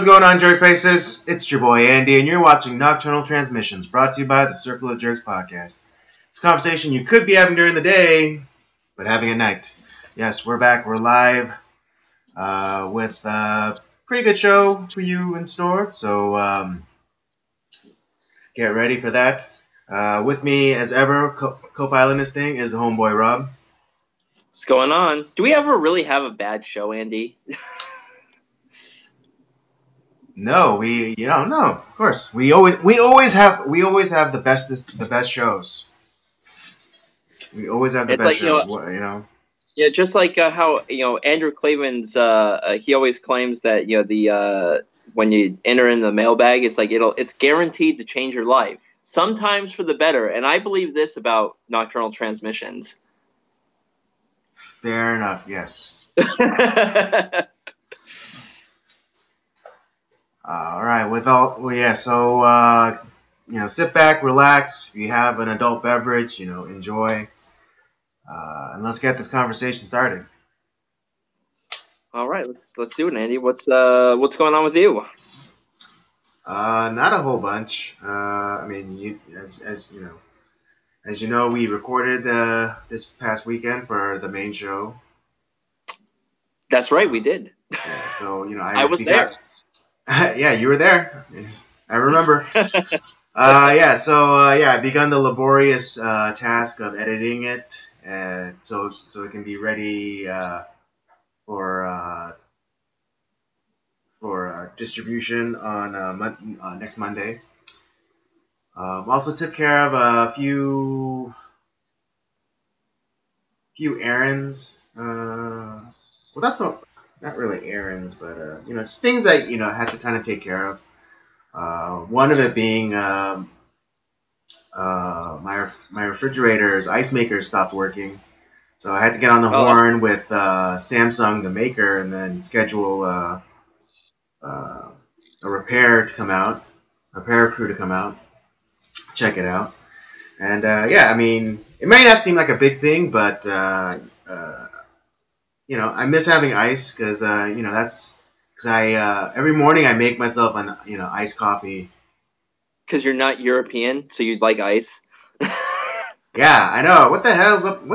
What's going on, Jerk Faces? It's your boy Andy, and you're watching Nocturnal Transmissions, brought to you by the Circle of Jerks podcast. It's a conversation you could be having during the day, but having at night. Yes, we're back. We're live with a pretty good show for you in store, so get ready for that. With me, as ever, co-piloting this thing is the homeboy Rob. What's going on? Do we ever really have a bad show, Andy? No, no, of course. We always have the best shows. We always have the best shows, Yeah, just like how Andrew Cleveland's he always claims that the when you enter in the mailbag, it's like it's guaranteed to change your life, sometimes for the better. And I believe this about Nocturnal Transmissions. Fair enough. Yes. All right. Sit back, relax. If you have an adult beverage, enjoy. And let's get this conversation started. All right, let's do it, Andy. What's going on with you? Not a whole bunch. As you know, we recorded this past weekend for the main show. That's right, we did. Yeah, so I was there. Yeah, you were there. I remember. I've begun the laborious task of editing it, so it can be ready for distribution on next Monday. Also took care of a few errands. That's not really errands, but just things that I had to kind of take care of. One of it being my refrigerator's ice maker stopped working, so I had to get on the horn with Samsung, the maker, and then schedule a repair crew to come out, check it out. And it may not seem like a big thing, but I miss having ice because every morning I make myself an iced coffee. Because you're not European, so you'd like ice. Yeah, I know. What the hell's up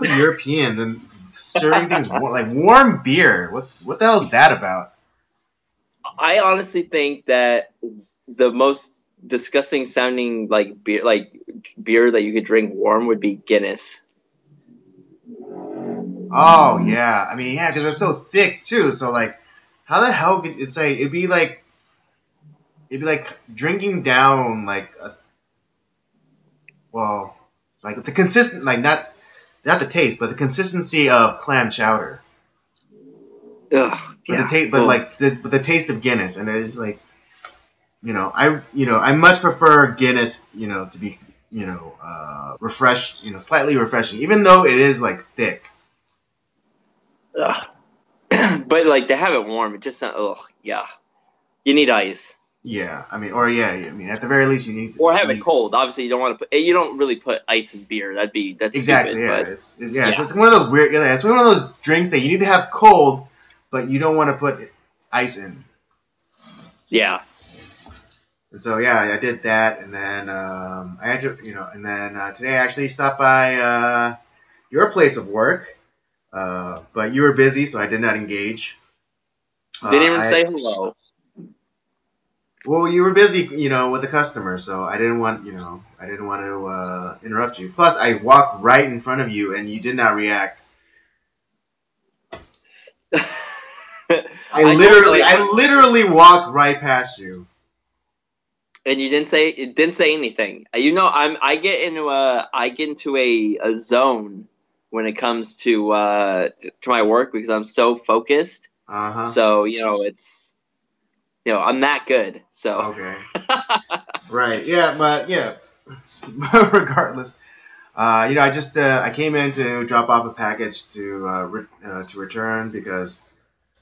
with Europeans and serving things like warm beer? What the hell is that about? I honestly think that the most disgusting sounding beer that you could drink warm would be Guinness. Oh yeah, because it's so thick too. So how the hell could it'd be like drinking down the consistent not the taste, but the consistency of clam chowder. Ugh, yeah. The taste of Guinness, and it's I much prefer Guinness, to be slightly refreshing, even though it is thick. Ugh. But to have it warm, it just sounds. Yeah. You need ice. Yeah, at the very least you need. Or have it cold. Obviously, you don't want to put. You don't really put ice in beer. That's exactly. Stupid, Yeah, but, it's one of those weird. Yeah, it's one of those drinks that you need to have cold, but you don't want to put ice in. Yeah. And so I did that, and then today I actually stopped by your place of work. But you were busy, so I did not engage. Didn't even say hello. Well, you were busy, with the customer, so I didn't want to interrupt you. Plus, I walked right in front of you, and you did not react. I literally walked right past you. And you didn't say anything. I get into a zone when it comes to my work because I'm so focused. Uh-huh. So it's I'm that good. So okay. Right. Yeah. But yeah. Regardless, I came in to drop off a package to return because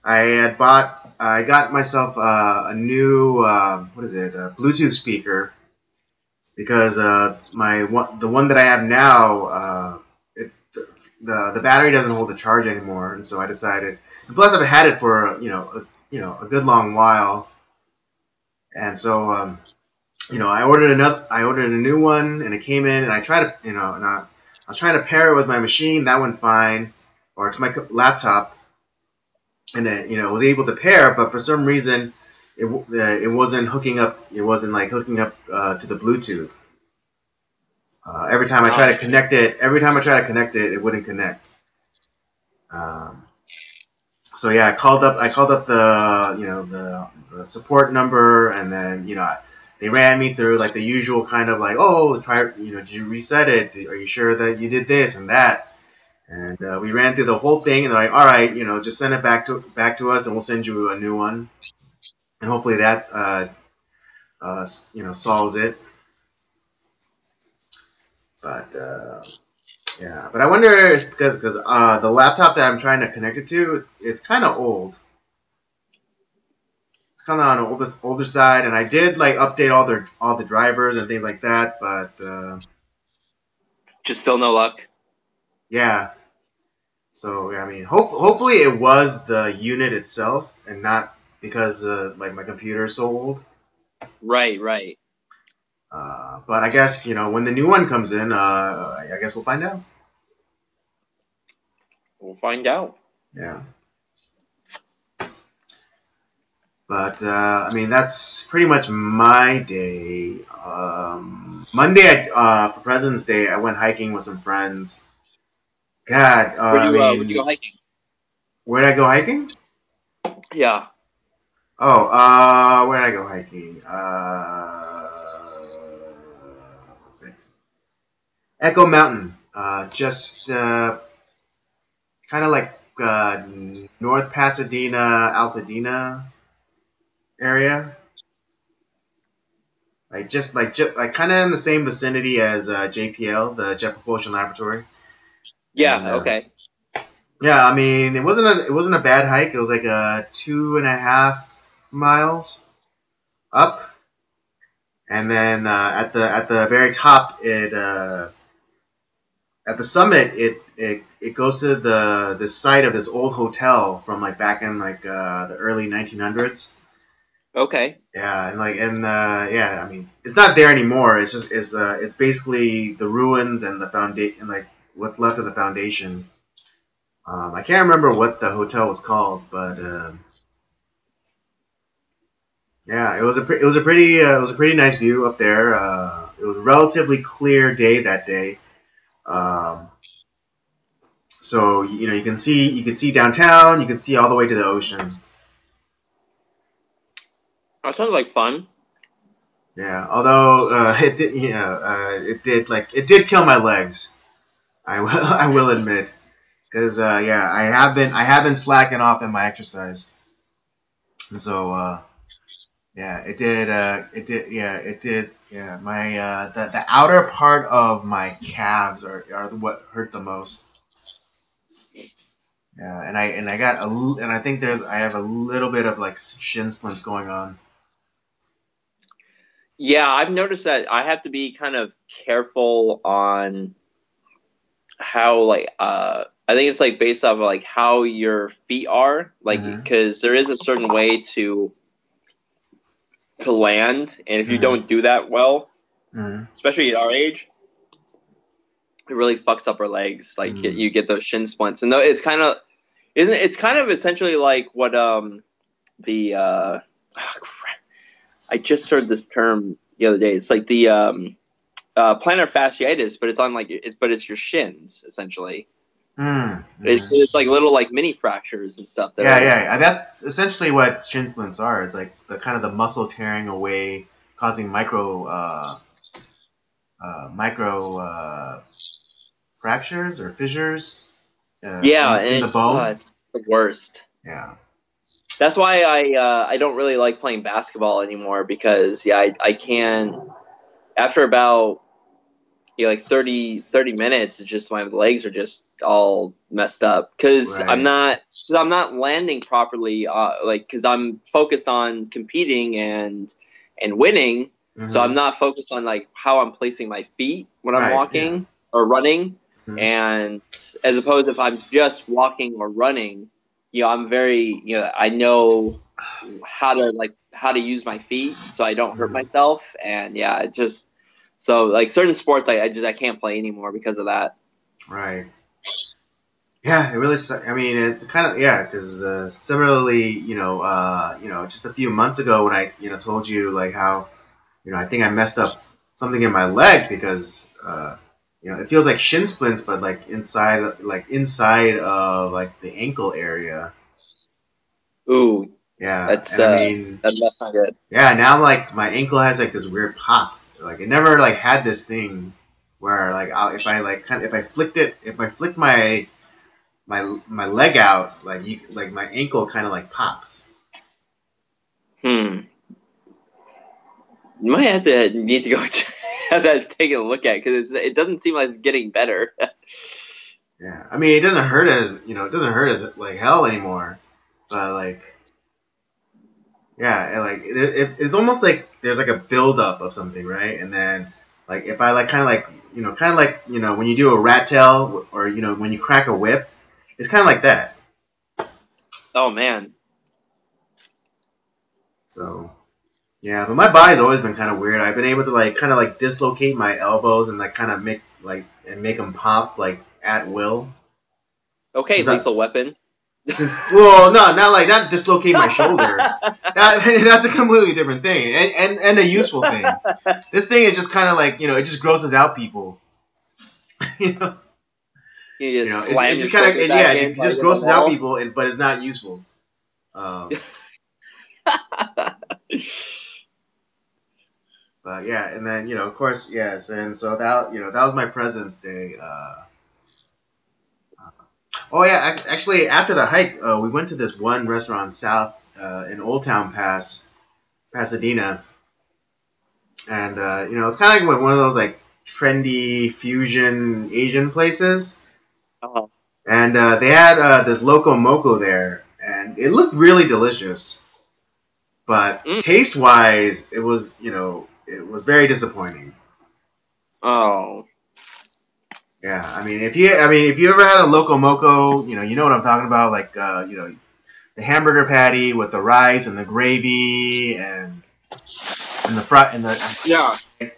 I got myself a new Bluetooth speaker because the one that I have now the battery doesn't hold the charge anymore, and so I decided. And plus, I've had it for a good long while, And so I ordered a new one, and it came in, and I tried to and I was trying to pair it with my machine. That went fine, or to my laptop, and it was able to pair, but for some reason it wasn't hooking up. It wasn't like hooking up to the Bluetooth. Every time I try to connect it, it wouldn't connect. So yeah, I called up the support number, and then they ran me through like the usual kind of like, oh, try, did you reset it? Are you sure that you did this and that? And we ran through the whole thing, and they're like, all right, just send it back to us, and we'll send you a new one, and hopefully that solves it. But yeah, but I wonder because the laptop that I'm trying to connect it to, it's kind of old. It's kind of on the older side, and I did like update all the drivers and things like that, but just still no luck. Yeah. So I mean, hopefully it was the unit itself, and not because like my computer is so old. Right. But I guess when the new one comes in, I guess we'll find out. We'll find out. Yeah. But I mean, that's pretty much my day. Monday, for President's Day, I went hiking with some friends. God, where'd you go hiking? Where'd I go hiking? Yeah. Oh, where'd I go hiking? What's it? Echo Mountain. Just kind of like North Pasadena, Altadena area. Just kind of in the same vicinity as JPL, the Jet Propulsion Laboratory. Yeah. And, okay. Yeah, I mean, it wasn't a bad hike. It was like 2.5 miles up, and then at the very top, at the summit, it goes to the site of this old hotel from like back in like the early 1900s. Okay. Yeah, I mean, it's not there anymore. It's basically the ruins and the foundation, like what's left of the foundation. I can't remember what the hotel was called, but yeah, it was a pretty nice view up there. It was a relatively clear day that day, so you can see downtown, you can see all the way to the ocean. That sounds like fun. Yeah, although it did kill my legs. I will admit, because I have been slacking off in my exercise, and so yeah, it did. Yeah, my the outer part of my calves are what hurt the most. Yeah, and I think I have a little bit of like shin splints going on. Yeah, I've noticed that I have to be kind of careful on how like I think it's like based off of like how your feet are, like because there is a certain way to land, and if you don't do that well, especially at our age, it really fucks up our legs. Like you get those shin splints, and it's kind of essentially like what I just heard this term the other day. It's like the plantar fasciitis, but it's your shins essentially. It's like little like mini fractures and stuff. Yeah. That's essentially what shin splints are. It's like the kind of the muscle tearing away, causing micro fractures or fissures. In the bone. It's the worst. Yeah. That's why I don't really like playing basketball anymore, because I can, after about like 30 minutes, it's just my legs are just all messed up because I'm not landing properly, because I'm focused on competing and winning, so I'm not focused on like how I'm placing my feet when I'm walking or running, and as opposed if I'm just walking or running, I'm very I know how to use my feet so I don't hurt myself. And yeah, it just so like certain sports I can't play anymore because of that. Right. Yeah, it really. I mean, it's kind of because similarly, just a few months ago when I told you like how I think I messed up something in my leg because it feels like shin splints, but like inside of like the ankle area. Ooh. Yeah, That's and I mean, that's not good. yeah. Now like my ankle has like this weird pop. Like it never like had this thing where like if I flicked my leg out, like my ankle kind of like pops. You might have to need to go have that taken a look at because it doesn't seem like it's getting better. Yeah, I mean it doesn't hurt as like hell anymore, but like it's almost like there's like a buildup of something, right? And then like if I like kind of like when you do a rat tail or when you crack a whip, it's kind of like that. Oh man. So yeah, but my body's always been kind of weird. I've been able to like kind of like dislocate my elbows and like kind of make them pop like at will. Okay, Lethal Weapon. Well, no, not dislocate my shoulder. That's a completely different thing, and a useful thing. This thing is just kind of like it just grosses out people. You just it just kind of it just grosses out people, but it's not useful. But yeah, and then of course, yes, and so that that was my President's Day. Oh yeah, actually after the hike, we went to this one restaurant south in Old Town Pasadena, and it's kind of like one of those like trendy fusion Asian places. Uh-huh. And they had this Loco Moco there, and it looked really delicious. But taste wise, it was very disappointing. Oh. Yeah, I mean if you ever had a Loco Moco, you know what I'm talking about, like the hamburger patty with the rice and the gravy and the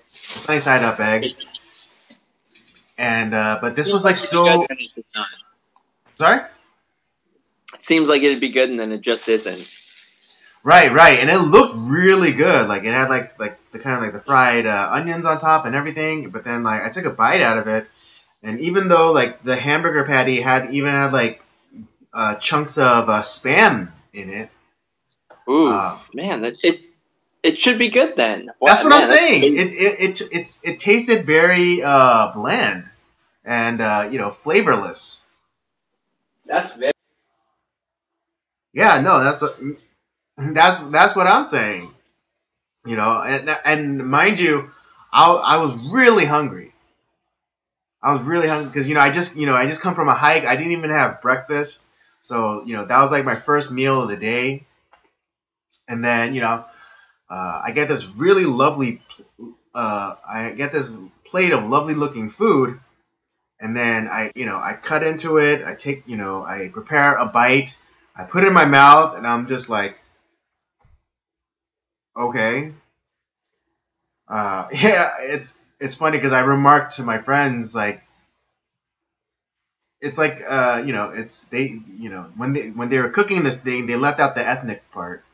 sunny side up egg. And but this was like so. Sorry. It seems like it'd be good, and then it just isn't. Right, and it looked really good. Like it had like the kind of like the fried onions on top and everything. But then like I took a bite out of it, and even though like the hamburger patty had like chunks of spam in it. Ooh, man, it should be good then. That's what I'm saying. It tasted very bland and flavorless. That's very. Yeah, no, that's what I'm saying. And mind you, I was really hungry. I was really hungry because I just come from a hike. I didn't even have breakfast, so that was like my first meal of the day. And then I get this really lovely. I get this plate of lovely looking food, and then I cut into it. I take I prepare a bite. I put it in my mouth, and I'm just like, okay. Yeah, it's funny because I remarked to my friends like, it's like it's they when they were cooking this thing, they left out the ethnic part.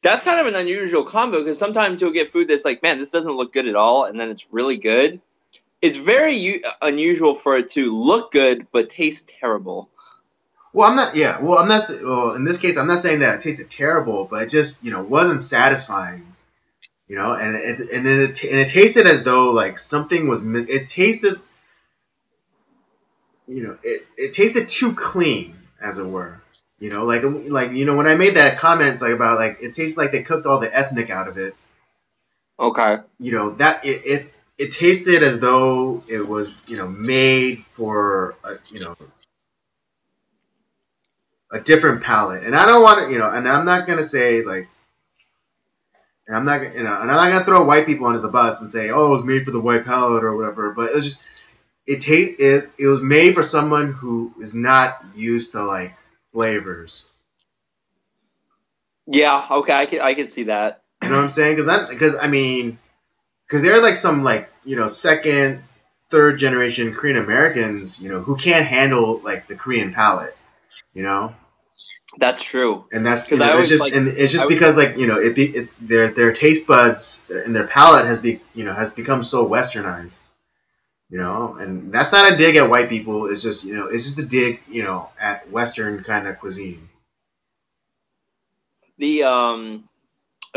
That's kind of an unusual combo because sometimes you'll get food that's like, man, this doesn't look good at all, and then it's really good. It's very unusual for it to look good but taste terrible. Well, I'm not. Yeah. Well, I'm not. Well, in this case, I'm not saying that it tasted terrible, but it just wasn't satisfying. And it tasted as though like something was. It tasted. It tasted too clean, as it were. Like when I made that comment like about like it tastes like they cooked all the ethnic out of it. Okay. That it tasted as though it was made for a different palate, and I don't want to and I'm not gonna say like, and I'm not and I'm not gonna throw white people under the bus and say, oh, it was made for the white palate or whatever, but it was just it was made for someone who is not used to like flavors. Yeah, okay, I can see that. You know what I'm saying? Because they're like some like second, third generation Korean Americans who can't handle like the Korean palate. You know. That's true. And that's Because I always it's just because like it's their taste buds and their palate has become so westernized. And that's not a dig at white people. It's just it's just a dig at Western kind of cuisine. I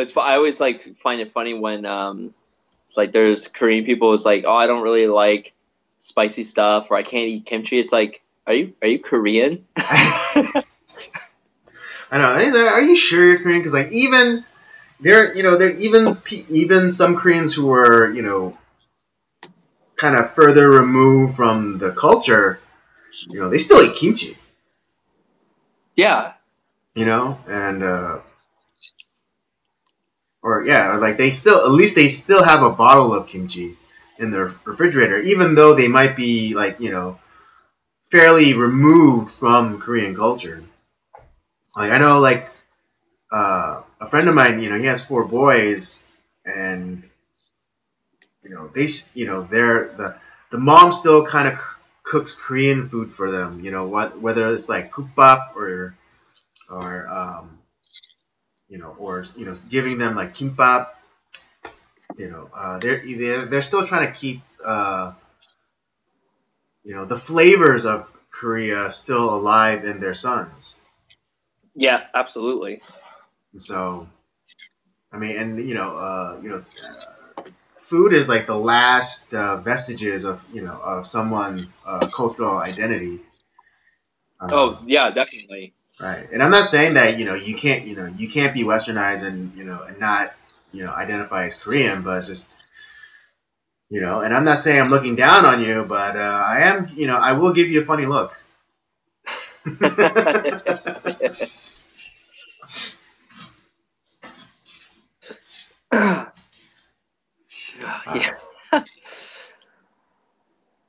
always like find it funny when it's like there's Korean people who's like, oh, I don't really like spicy stuff, or I can't eat kimchi. It's like, are you Korean? I know. Are you sure you're Korean? Because like even there even some Koreans who are kind of further removed from the culture, they still eat kimchi. Yeah. And or like they still have a bottle of kimchi in their refrigerator, even though they might be like fairly removed from Korean culture. Like I know, like a friend of mine, he has 4 boys, and they're the mom still kind of cooks Korean food for them. Whether it's like kukbap or giving them like kimbap. They're still trying to keep the flavors of Korea still alive in their sons. Yeah, absolutely. And so, I mean, and food is like the last vestiges of someone's cultural identity. Oh yeah, definitely. Right, and I'm not saying that you can't be westernized and not identify as Korean, but it's just and I'm not saying I'm looking down on you, but I am I will give you a funny look. Yeah.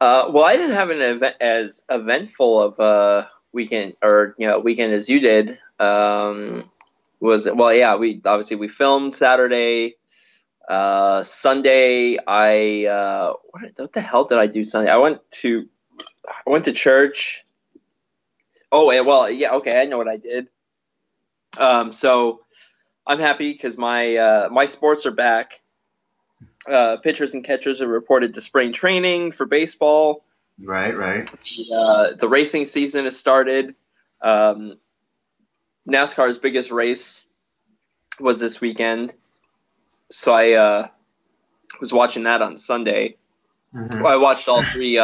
Well, I didn't have an event as eventful of a weekend weekend as you did. We filmed Saturday. Sunday, what the hell did I do Sunday? I went to church. Oh, well, yeah, okay, I know what I did. So I'm happy because my sports are back. Pitchers and catchers are reported to spring training for baseball. Right. The racing season has started. NASCAR's biggest race was this weekend, so I was watching that on Sunday. Mm-hmm. Well, I watched all three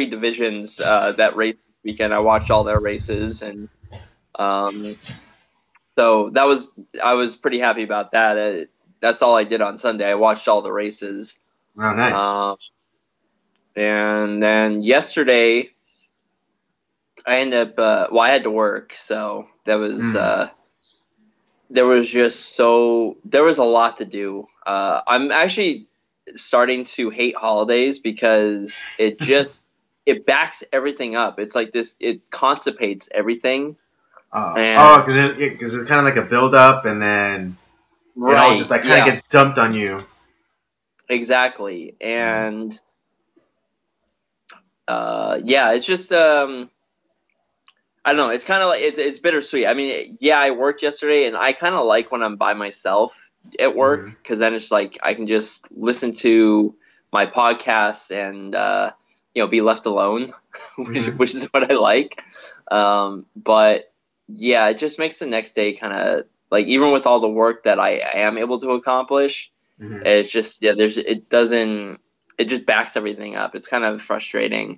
divisions that race weekend. I watched all their races, and so I was pretty happy about that. That's all I did on Sunday. I watched all the races. Oh, nice. And then yesterday, I ended up. I had to work, so that was. There was a lot to do. I'm actually starting to hate holidays because it backs everything up. It's like this. It constipates everything. Because it's kind of like a build up, and then it all just like kind of gets dumped on you. Exactly, and it's just I don't know. It's kind of like it's bittersweet. I mean, yeah, I worked yesterday, and I kind of like when I'm by myself at work because then it's like I can just listen to my podcasts and be left alone, which is what I like. But yeah, it just makes the next day kind of like even with all the work that I am able to accomplish, it's just it just backs everything up. It's kind of frustrating.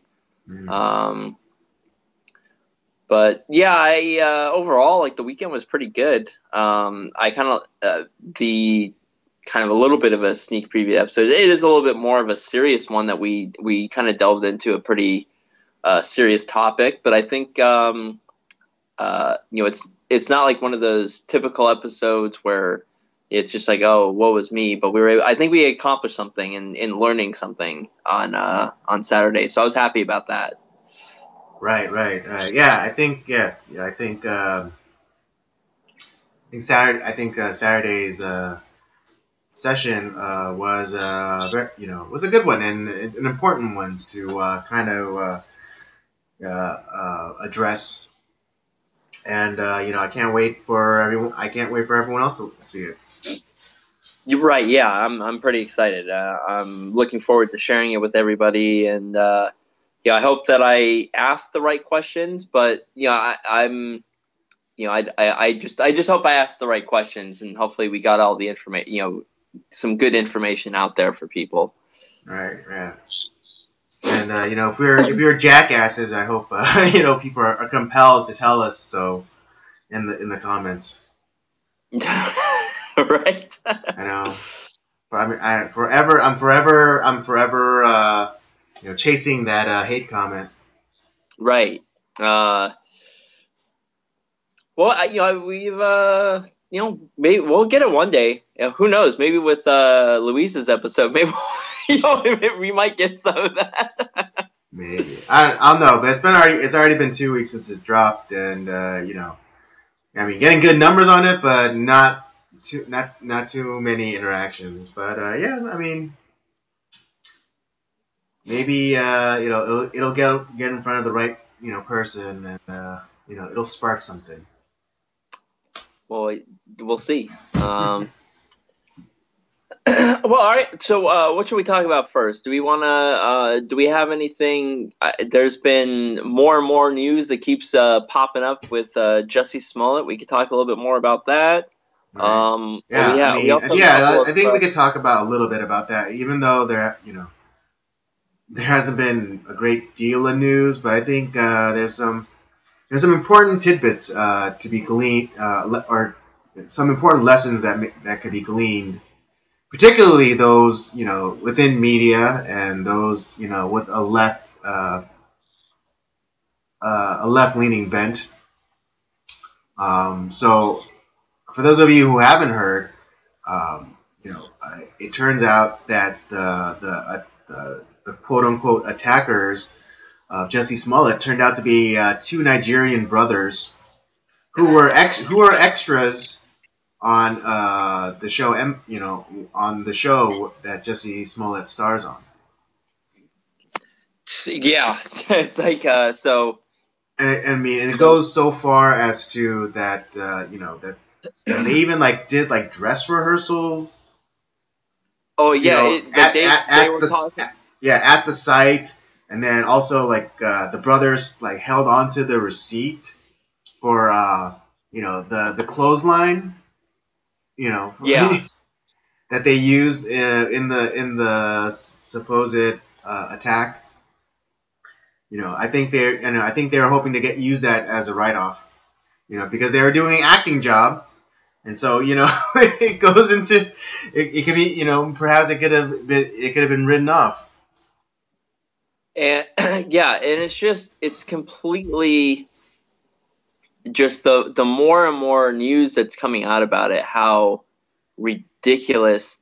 But yeah, I overall like the weekend was pretty good. I kind of the kind of a little bit of a sneak preview episode. It is a little bit more of a serious one that we kind of delved into a pretty serious topic. But I think it's not like one of those typical episodes where it's just like, oh, woe was me. But I think we accomplished something in learning something on Saturday. So I was happy about that. Right. Yeah, I think Saturday's session was was a good one and an important one to kind of address. And I can't wait for everyone. I can't wait for everyone else to see it. You're right. Yeah, I'm pretty excited. I'm looking forward to sharing it with everybody, and I hope that I asked the right questions. But I'm I just hope I asked the right questions, and hopefully we got all the information. Some good information out there for people. Right. Yeah. And if we're jackasses, I hope people are compelled to tell us so in the comments. Right. I know. But I'm forever chasing that hate comment. Right. Well, we've maybe we'll get it one day. Who knows? Maybe with Luis's episode, maybe we might get some of that. Maybe I don't know, but it's already been 2 weeks since it's dropped, and I mean, getting good numbers on it, but not too many interactions. But yeah, I mean, maybe it'll get in front of the right person, and it'll spark something. Well, we'll see. Well, all right. So, what should we talk about first? Do we want to? Do we have anything? There's been more and more news that keeps popping up with Jussie Smollett. We could talk a little bit more about that. Right. I think we could talk about a little bit about that, even though there hasn't been a great deal of news, but I think there's some important tidbits to be gleaned, or some important lessons that could be gleaned, particularly those within media and those with a left-leaning bent. So, for those of you who haven't heard, it turns out that the quote-unquote attackers of Jussie Smollett turned out to be two Nigerian brothers who were extras on the show, on the show that Jussie Smollett stars on. Yeah, it's like so. And I mean, it goes so far as to that they even did dress rehearsals. Oh yeah, at the site, and then also the brothers held onto the receipt for the clothesline, that they used in the supposed attack. I think they're hoping to use that as a write-off, because they were doing an acting job. And so it goes into it could be perhaps it could have been written off. And yeah, and it's completely just the more and more news that's coming out about it, how ridiculous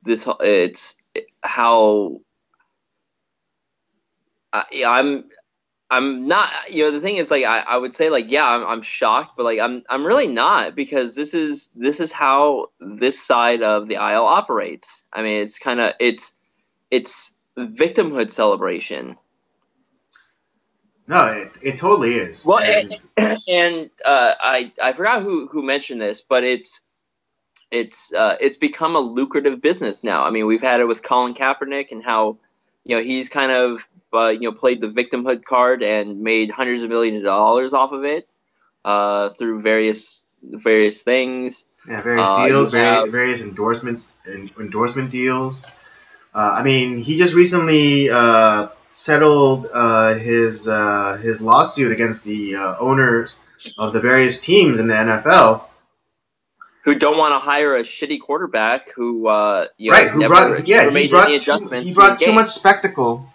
I'm not, the thing is, I would say, I'm shocked, but I'm really not, because this is how this side of the aisle operates. I mean, it's victimhood celebration. No, it totally is. Well, and I forgot who mentioned this, but it's become a lucrative business now. I mean, we've had it with Colin Kaepernick, and how he's kind of played the victimhood card and made hundreds of millions of dollars off of it through various things. Yeah, various deals, various endorsement deals. I mean, he just recently settled his lawsuit against the owners of the various teams in the NFL, who don't want to hire a shitty quarterback who never made any adjustments. He brought too much spectacle.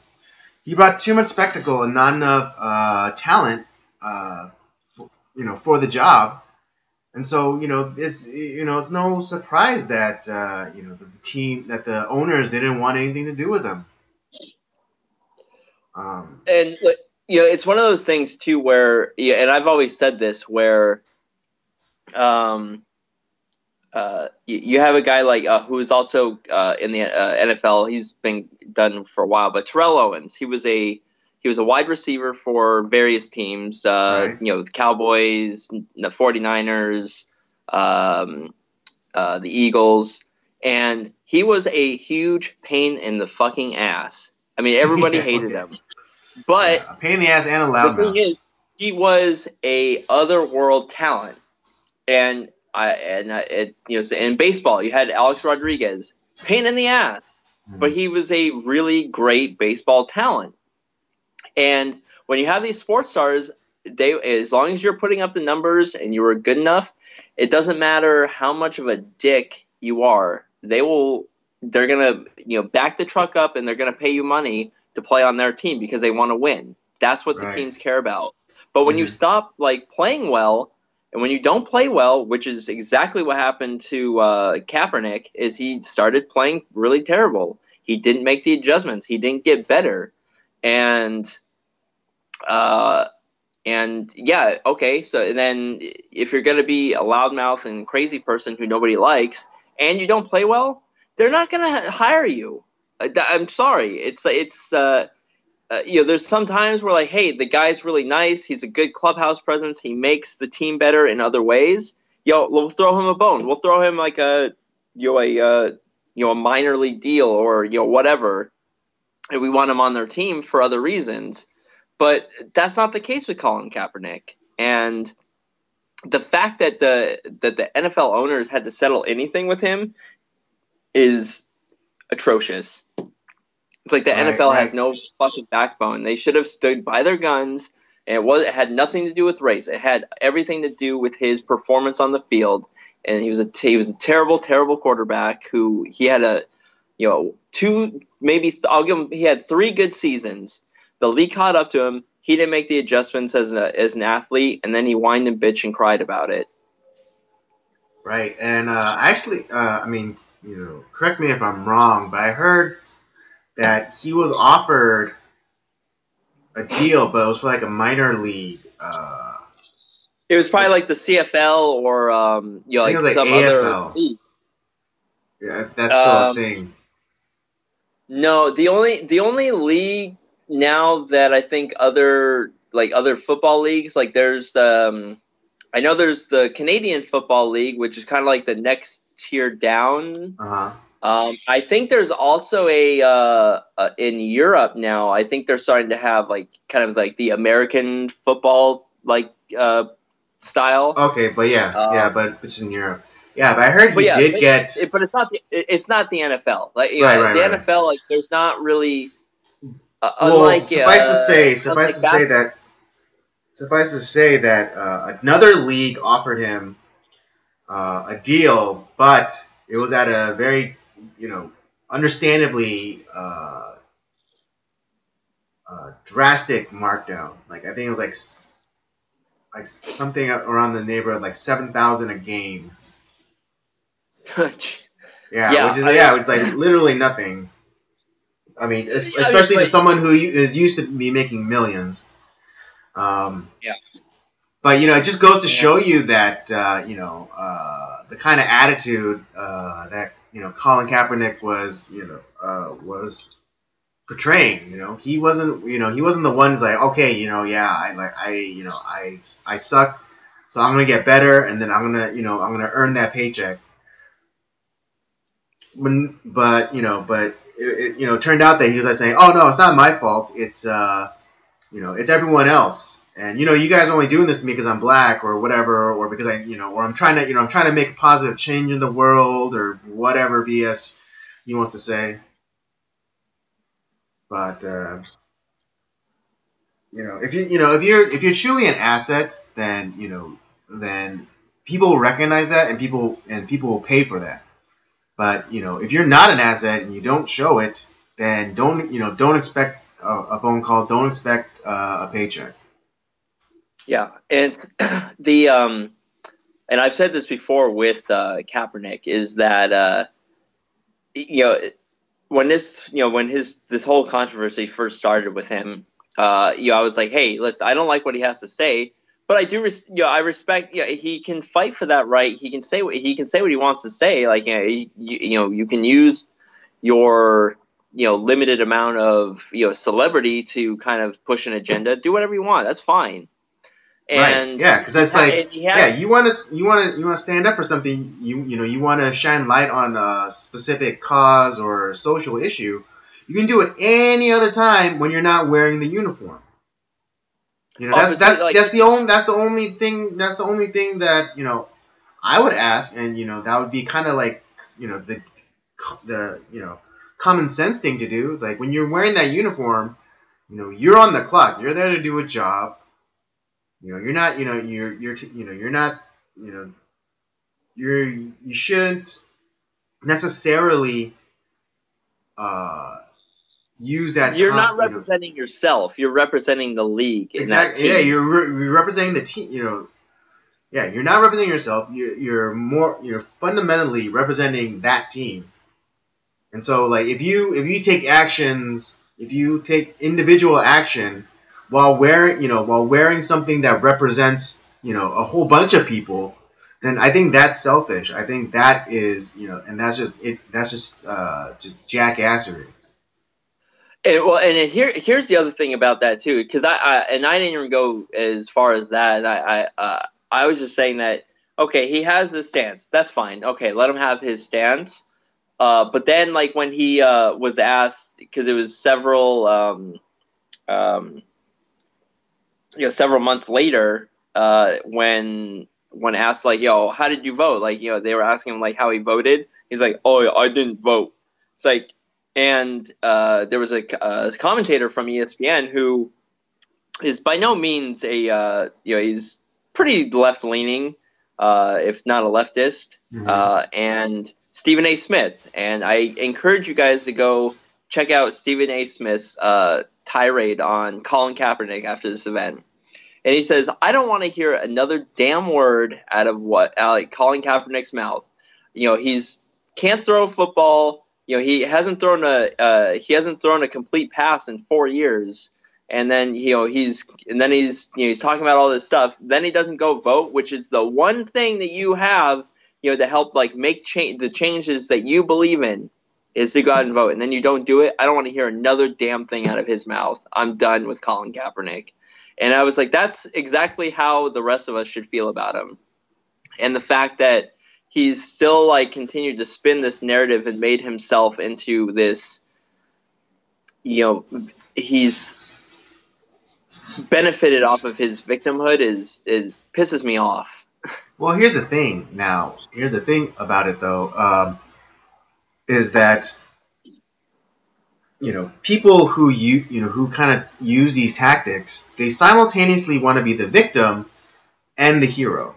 He brought too much spectacle and not enough talent, for the job. And so it's no surprise that the owners didn't want anything to do with him. And it's one of those things too where, and I've always said this, where you have a guy like who is also in the NFL. He's been done for a while, but Terrell Owens. He was a wide receiver for various teams. Right. The Cowboys, the 49ers, the Eagles, and he was a huge pain in the fucking ass. I mean, everybody hated him, but a pain in the ass and a the loudmouth. thing is, he was a otherworld talent, and in baseball, you had Alex Rodriguez, pain in the ass, but he was a really great baseball talent. And when you have these sports stars, as long as you're putting up the numbers and you were good enough, it doesn't matter how much of a dick you are. They're gonna back the truck up and they're gonna pay you money to play on their team because they want to win. That's what the teams care about. But when you stop playing well, and when you don't play well, which is exactly what happened to Kaepernick, is he started playing really terrible. He didn't make the adjustments. He didn't get better. And yeah, okay. So then if you're going to be a loudmouth and crazy person who nobody likes and you don't play well, they're not going to hire you. I'm sorry. There's some times where hey, the guy's really nice. He's a good clubhouse presence. He makes the team better in other ways. We'll throw him a bone. We'll throw him a minor league deal or whatever. And we want him on their team for other reasons. But that's not the case with Colin Kaepernick. And the fact that the NFL owners had to settle anything with him is atrocious. It's like the NFL has no fucking backbone. They should have stood by their guns. And it had nothing to do with race. It had everything to do with his performance on the field. And he was a terrible, terrible quarterback who he had he had 3 good seasons. The league caught up to him. He didn't make the adjustments as an athlete, and then he whined and bitched and cried about it. Right, and correct me if I'm wrong, but I heard that he was offered a deal, but it was for a minor league. It was probably the CFL or some AFL. Other league. Yeah, that's still a thing. No, the only league now that I think other football leagues, there's I know there's the Canadian Football League, which is kind of the next tier down. I think there's also a in Europe now. I think they're starting to have the American football style. Okay, but but it's in Europe. Yeah, but I heard he did get. But it's not the NFL. The NFL, there's not really. Suffice to say that another league offered him a deal, but it was at a very, understandably drastic markdown. I think it was something around the neighborhood of $7,000 a game. Which is literally nothing. I mean, especially to someone who is used to be making millions. But it just goes to show you that the kind of attitude that Colin Kaepernick was portraying. He wasn't the one I suck, so I'm gonna get better, and then I'm gonna earn that paycheck. But it turned out that he was saying, "Oh no, it's not my fault. It's it's everyone else. And you guys are only doing this to me because I'm black or whatever, or because or I'm trying to make a positive change in the world or whatever BS he wants to say." But if you're truly an asset, then then people will recognize that, and people will pay for that. But if you're not an asset and you don't show it, then don't expect a phone call. Don't expect a paycheck. Yeah, and it's and I've said this before with Kaepernick, is that when this whole controversy first started with him, I was like, hey, listen, I don't like what he has to say, But I do, I respect. Yeah, he can fight for that right. He can say what he wants to say. Like, you can use your limited amount of celebrity to kind of push an agenda. Do whatever you want. That's fine. And right. Yeah, because that's like you want to stand up for something. You want to shine light on a specific cause or social issue. You can do it any other time when you're not wearing the uniform. That's the only thing that I would ask, and that would be kind of like the common sense thing to do. It's like when you're wearing that uniform, you're on the clock. You're there to do a job. You're not you shouldn't necessarily use that. You're not representing yourself. You're representing the league. Exactly. Yeah, you're representing the team. Yeah, you're not representing yourself. You're fundamentally representing that team. And so, like, if you take individual action while wearing something that represents a whole bunch of people, then I think that's selfish. I think that is and that's just jackassery. And here's the other thing about that too, because I didn't even go as far as that. I was just saying that he has this stance. That's fine. Okay, let him have his stance. But then, like, when he was asked, because it was several months later, when asked, like, how did you vote? Like, they were asking him, like, how he voted. He's like, oh, I didn't vote. It's like, and there was a commentator from ESPN who is by no means he's pretty left-leaning, if not a leftist, and Stephen A. Smith. And I encourage you guys to go check out Stephen A. Smith's tirade on Colin Kaepernick after this event. And he says, I don't want to hear another damn word out of Colin Kaepernick's mouth. He's can't throw a football. He hasn't thrown a complete pass in 4 years. And then he's talking about all this stuff. Then he doesn't go vote, which is the one thing that you have to help make the changes that you believe in, is to go out and vote. And then you don't do it. I don't want to hear another damn thing out of his mouth. I'm done with Colin Kaepernick. And I was like, that's exactly how the rest of us should feel about him. And the fact that he's still continued to spin this narrative and made himself into this, he's benefited off of his victimhood is pisses me off. Well, here's the thing now. Here's the thing about it, though, is that people who kind of use these tactics, they simultaneously want to be the victim and the hero.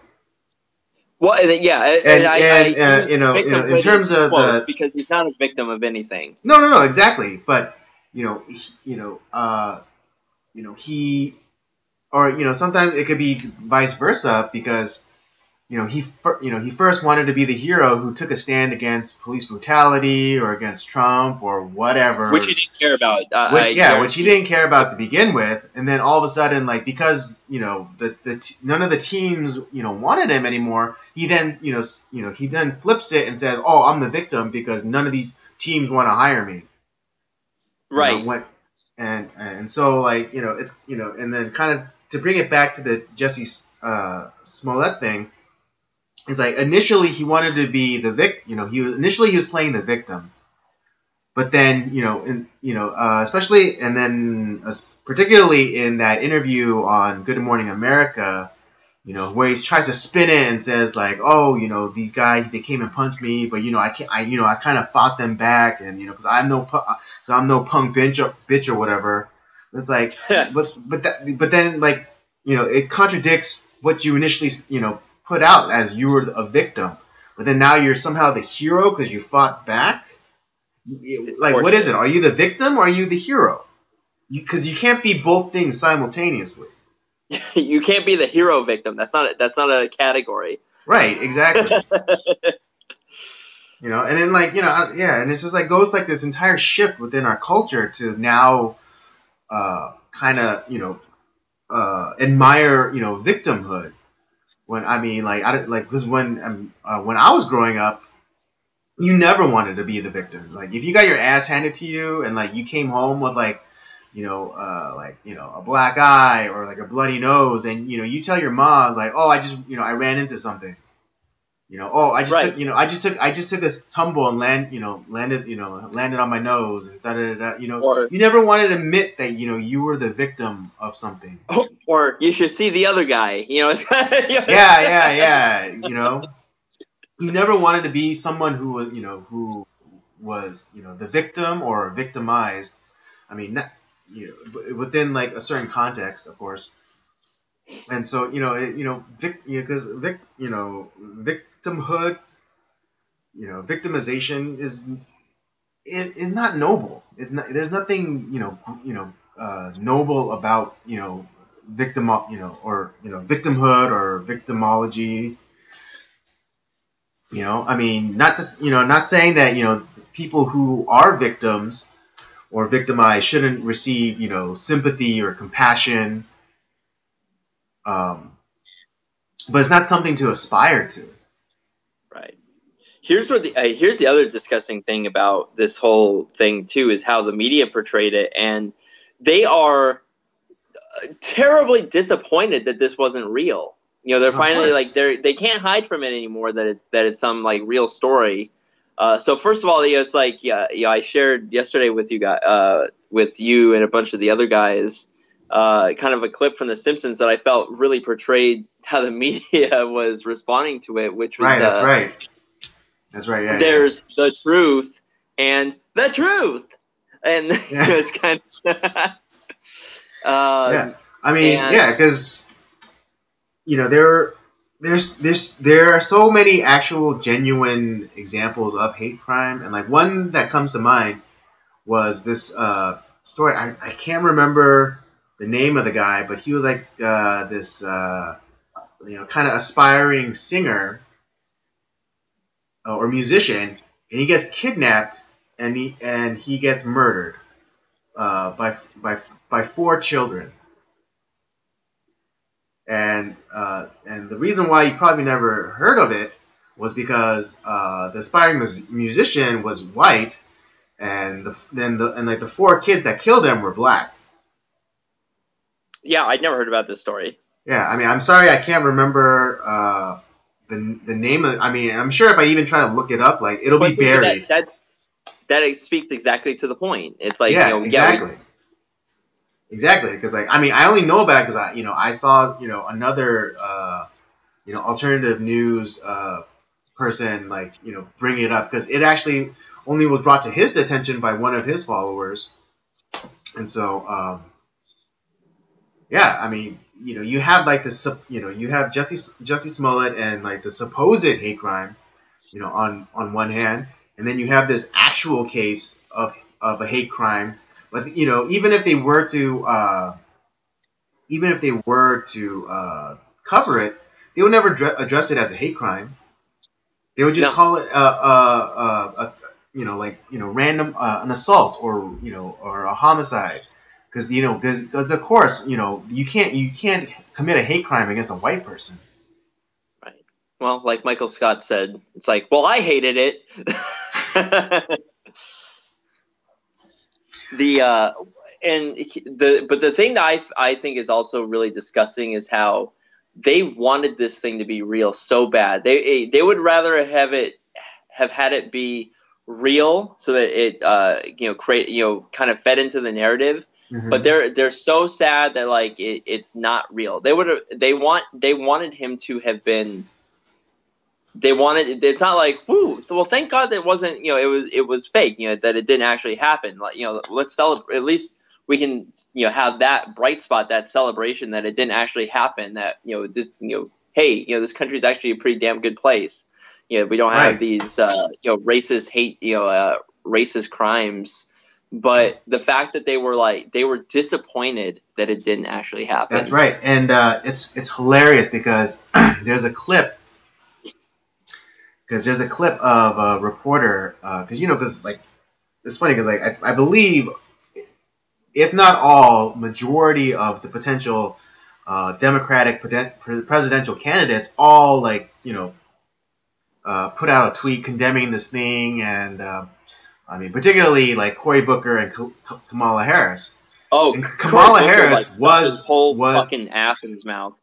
Well, yeah, in terms of because he's not a victim of anything. No, exactly. But sometimes it could be vice versa, because he first wanted to be the hero who took a stand against police brutality or against Trump or whatever, which he didn't care about. Which he didn't care about to begin with, and then all of a sudden, because none of the teams wanted him anymore, he then he then flips it and says, "Oh, I'm the victim because none of these teams want to hire me." Right. And so it's and then kind of to bring it back to the Jesse Smollett thing. It's like initially he wanted to be the victim. He was playing the victim, but then especially and then particularly in that interview on Good Morning America, where he tries to spin it and says like, oh, these guys, they came and punched me, but I kind of fought them back, and because I'm no punk bitch or whatever. It's like, but then it contradicts what you initially put out as you were a victim, but then now you're somehow the hero because you fought back. What is it? Are you the victim or are you the hero? Because you can't be both things simultaneously. You can't be the hero victim. That's not a category. Right. Exactly. And then and it's just goes this entire shift within our culture to now kind of admire, victimhood. When I mean, like, because when I was growing up, you never wanted to be the victim. Like, if you got your ass handed to you and like you came home with like, a black eye or like a bloody nose, and you tell your mom like, oh, I just, I ran into something. Oh, I just took this tumble and landed on my nose and da da da. Or, you never wanted to admit that you were the victim of something. Or you should see the other guy. It's Yeah. You never wanted to be someone who was the victim or victimized. I mean, not, within like a certain context, of course. And so because victimhood, victimization is not noble. It's not. There's nothing noble about victimhood or victimology. I mean, not saying that people who are victims or victimized shouldn't receive sympathy or compassion. But it's not something to aspire to. Right. Here's the other disgusting thing about this whole thing too is how the media portrayed it, and they are terribly disappointed that this wasn't real. They're finally like they can't hide from it anymore that it's some like real story. So first of all, it's like I shared yesterday with you guys, with you and a bunch of the other guys. Kind of a clip from The Simpsons that I felt really portrayed how the media was responding to it, which was That's right. Yeah, there's the truth and the truth, and it's kind of yeah. I mean, because there are so many actual genuine examples of hate crime, and like one that comes to mind was this story. I can't remember the name of the guy, but he was like this kind of aspiring singer or musician, and he gets kidnapped and he gets murdered by 4 children. And the reason why you probably never heard of it was because the aspiring musician was white, and the 4 kids that killed him were black. Yeah, I'd never heard about this story. Yeah, I mean, I'm sorry, I can't remember the name of. I mean, I'm sure if I even try to look it up, like it'll be buried. That speaks exactly to the point. It's like exactly. Exactly, because like I mean, I only know about it because I saw another alternative news person bring it up because it actually only was brought to his attention by one of his followers, and so I mean you have like this you have Jesse Smollett and like the supposed hate crime on one hand, and then you have this actual case of a hate crime. But even if they were to cover it, they would never address it as a hate crime. They would just call it random an assault or a homicide, because of course you can't commit a hate crime against a white person. Right. Well, like Michael Scott said, it's like, well, I hated it. But the thing that I think is also really disgusting is how they wanted this thing to be real so bad. They would rather have had it be real so that it kind of fed into the narrative. Mm-hmm. But they're so sad that like it's not real. They wanted him to have been. It's not like, woo, well, thank God that it wasn't, it was fake, that it didn't actually happen. Like, let's celebrate. At least we can, have that bright spot, that celebration that it didn't actually happen. That, this, hey, this country is actually a pretty damn good place. We don't have these, racist hate, racist crimes. But the fact that they were disappointed that it didn't actually happen. That's right. And it's hilarious because there's a clip. Because there's a clip of a reporter, because like it's funny because like I believe, if not all, majority of the potential Democratic presidential candidates all like put out a tweet condemning this thing, and I mean particularly like Cory Booker and Kamala Harris. Oh, and Kamala Harris was his whole fucking ass in his mouth.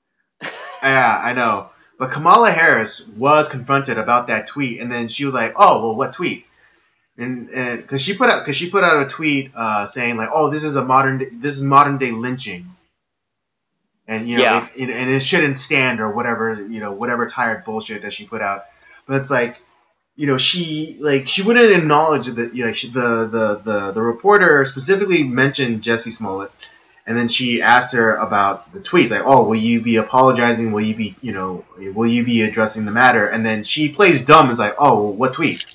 Yeah, I know. But Kamala Harris was confronted about that tweet, and then she was like, "Oh, well, what tweet?" And because she put out a tweet saying like, "Oh, this is modern day lynching," and and it shouldn't stand or whatever whatever tired bullshit that she put out. But it's like, she wouldn't acknowledge that the reporter specifically mentioned Jussie Smollett. And then she asked her about the tweets, like, "Oh, will you be apologizing? Will you be addressing the matter?" And then she plays dumb and is like, "Oh, well, what tweet?"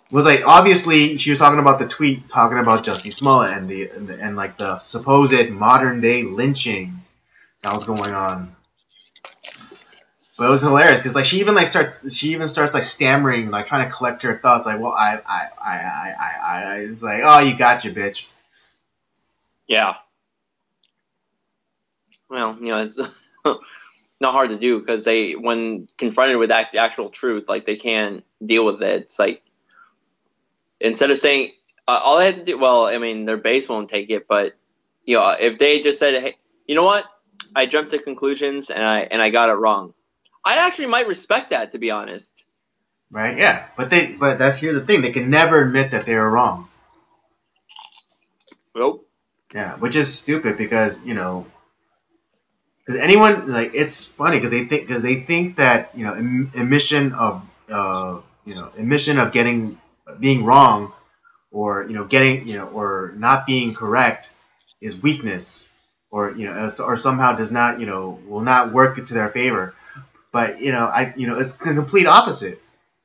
It was like obviously she was talking about the tweet talking about Jussie Smollett and the supposed modern day lynching that was going on. But it was hilarious because like she even starts like stammering, like trying to collect her thoughts, like, "Well, I it's like, oh, you gotcha, bitch." Yeah. Well, it's not hard to do because when confronted with the actual truth, like they can't deal with it. It's like instead of saying all they have to do, well, I mean, their base won't take it, but if they just said, "Hey, you know what? I jumped to conclusions and I got it wrong," I actually might respect that, to be honest. Right? Yeah, but here's the thing: they can never admit that they were wrong. Nope. Yeah, which is stupid because because anyone like it's funny because they think that admission of being wrong or getting or not being correct is weakness or or somehow does not will not work to their favor. But it's the complete opposite.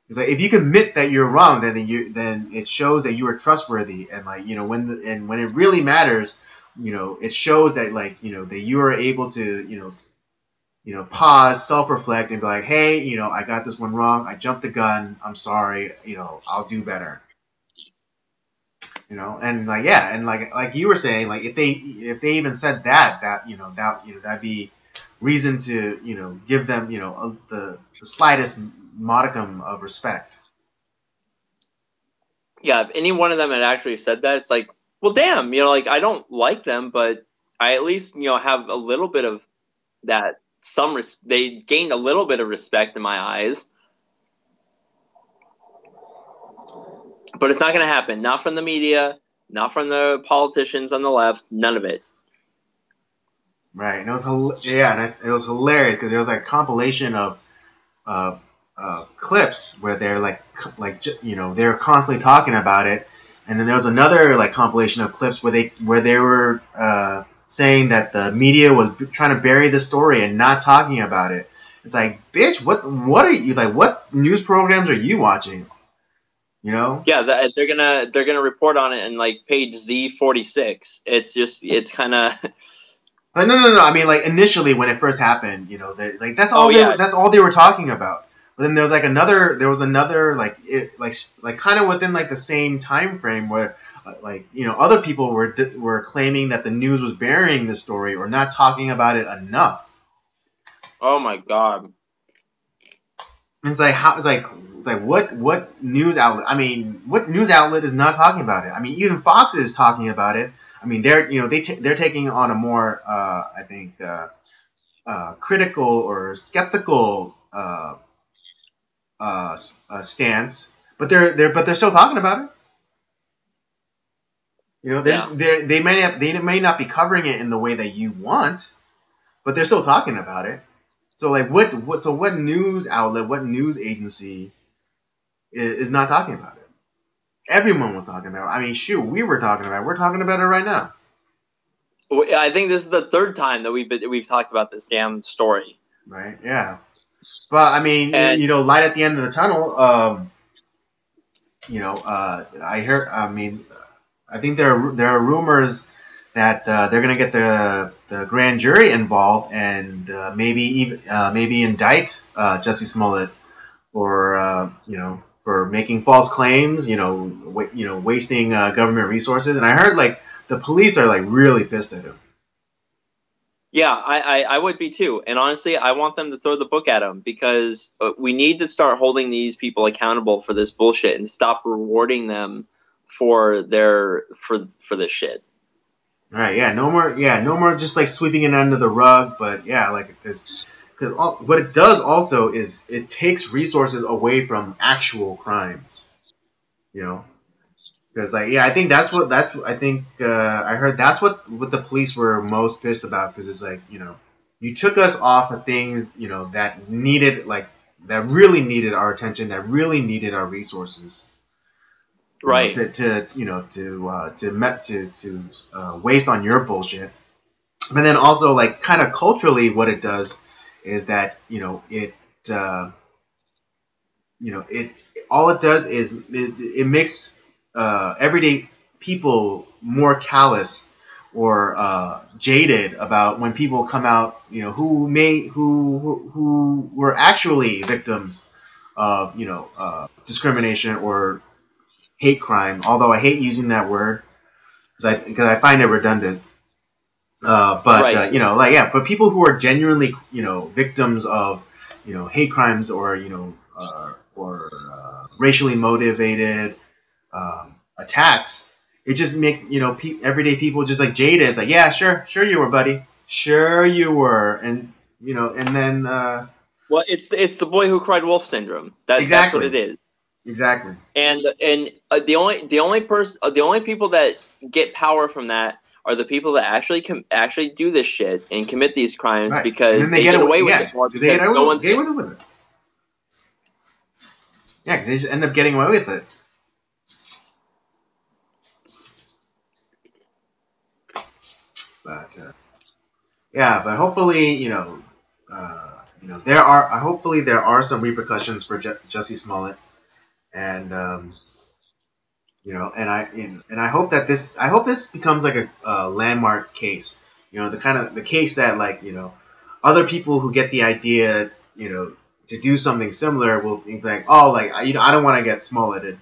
It's like if you can admit that you're wrong, then it shows that you are trustworthy, and like when it really matters, it shows that that you are able to pause, self-reflect, and be like, hey, I got this one wrong. I jumped the gun. I'm sorry. I'll do better. And like and like you were saying, like if they even said that'd be reason to give them the slightest modicum of respect. Yeah, if any one of them had actually said that, it's like, well, damn, like I don't like them, but I at least have a little bit of that. They gained a little bit of respect in my eyes, but it's not going to happen. Not from the media, not from the politicians on the left. None of it. Right, and it was it was hilarious because there was like a compilation of clips where they're they're constantly talking about it, and then there was another like compilation of clips where they were saying that the media was trying to bury the story and not talking about it. It's like, bitch, what are you like? What news programs are you watching? Yeah, they're gonna report on it in like page Z46. It's kind of. No. I mean, like initially when it first happened, that's all that's all they were talking about. But then there was another like kind of within like the same time frame where other people were claiming that the news was burying the story or not talking about it enough. Oh my god! And it's like what news outlet? I mean, what news outlet is not talking about it? I mean, even Fox is talking about it. I mean, they're taking on a more I think critical or skeptical stance, but they're still talking about it. They may not be covering it in the way that you want, but they're still talking about it. So like what news outlet, what news agency is not talking about it? Everyone was talking about it. I mean, shoot, we're talking about it right now. I think this is the third time that we've talked about this damn story. Right. Yeah. But I mean, light at the end of the tunnel. I heard. I mean, I think there are rumors that they're gonna get the grand jury involved and maybe indict Jussie Smollett for making false claims. Wasting government resources. And I heard like the police are like really pissed at him. Yeah, I would be too. And honestly, I want them to throw the book at him because we need to start holding these people accountable for this bullshit and stop rewarding them for this shit. Right. Yeah. No more. Yeah. No more. Just like sweeping it under the rug. But yeah, like because what it does also is it takes resources away from actual crimes. You know. Because like yeah, I think I think I heard that's what the police were most pissed about because it's like you took us off of things that needed that really needed our attention, that really needed our resources. Right. To waste on your bullshit. But then also like kind of culturally, what it does is that it all it does is it makes everyday people more callous or jaded about when people come out, who were actually victims of discrimination or hate crime. Although I hate using that word because I find it redundant. For people who are genuinely victims of hate crimes or racially motivated attacks, it just makes everyday people just like jaded. It's like, yeah, sure you were, buddy, sure you were, and and then well, it's the boy who cried wolf syndrome. That's what it is. Exactly. And the only people that get power from that are the people that actually do this shit and commit these crimes, right, because they get away with it more because no one's getting away with it. Yeah, because they just end up getting away with it. But but hopefully there are some repercussions for Jussie Smollett, and and I hope that this becomes like a landmark case. The case that other people who get the idea to do something similar will think like, oh, like I don't want to get Smolletted.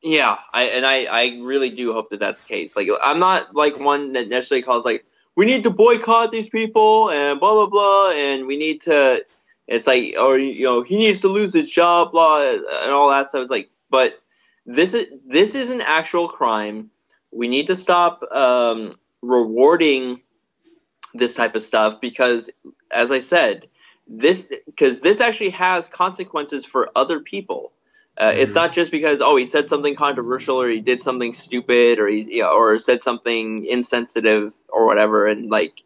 Yeah, I really do hope that that's the case. Like, I'm not like one that necessarily calls like we need to boycott these people and blah blah blah, and we need to. It's like, or he needs to lose his job, blah, and all that stuff. It's like, but this is an actual crime. We need to stop rewarding this type of stuff because, as I said, this actually has consequences for other people. It's not just because he said something controversial or he did something stupid or or said something insensitive or whatever, and like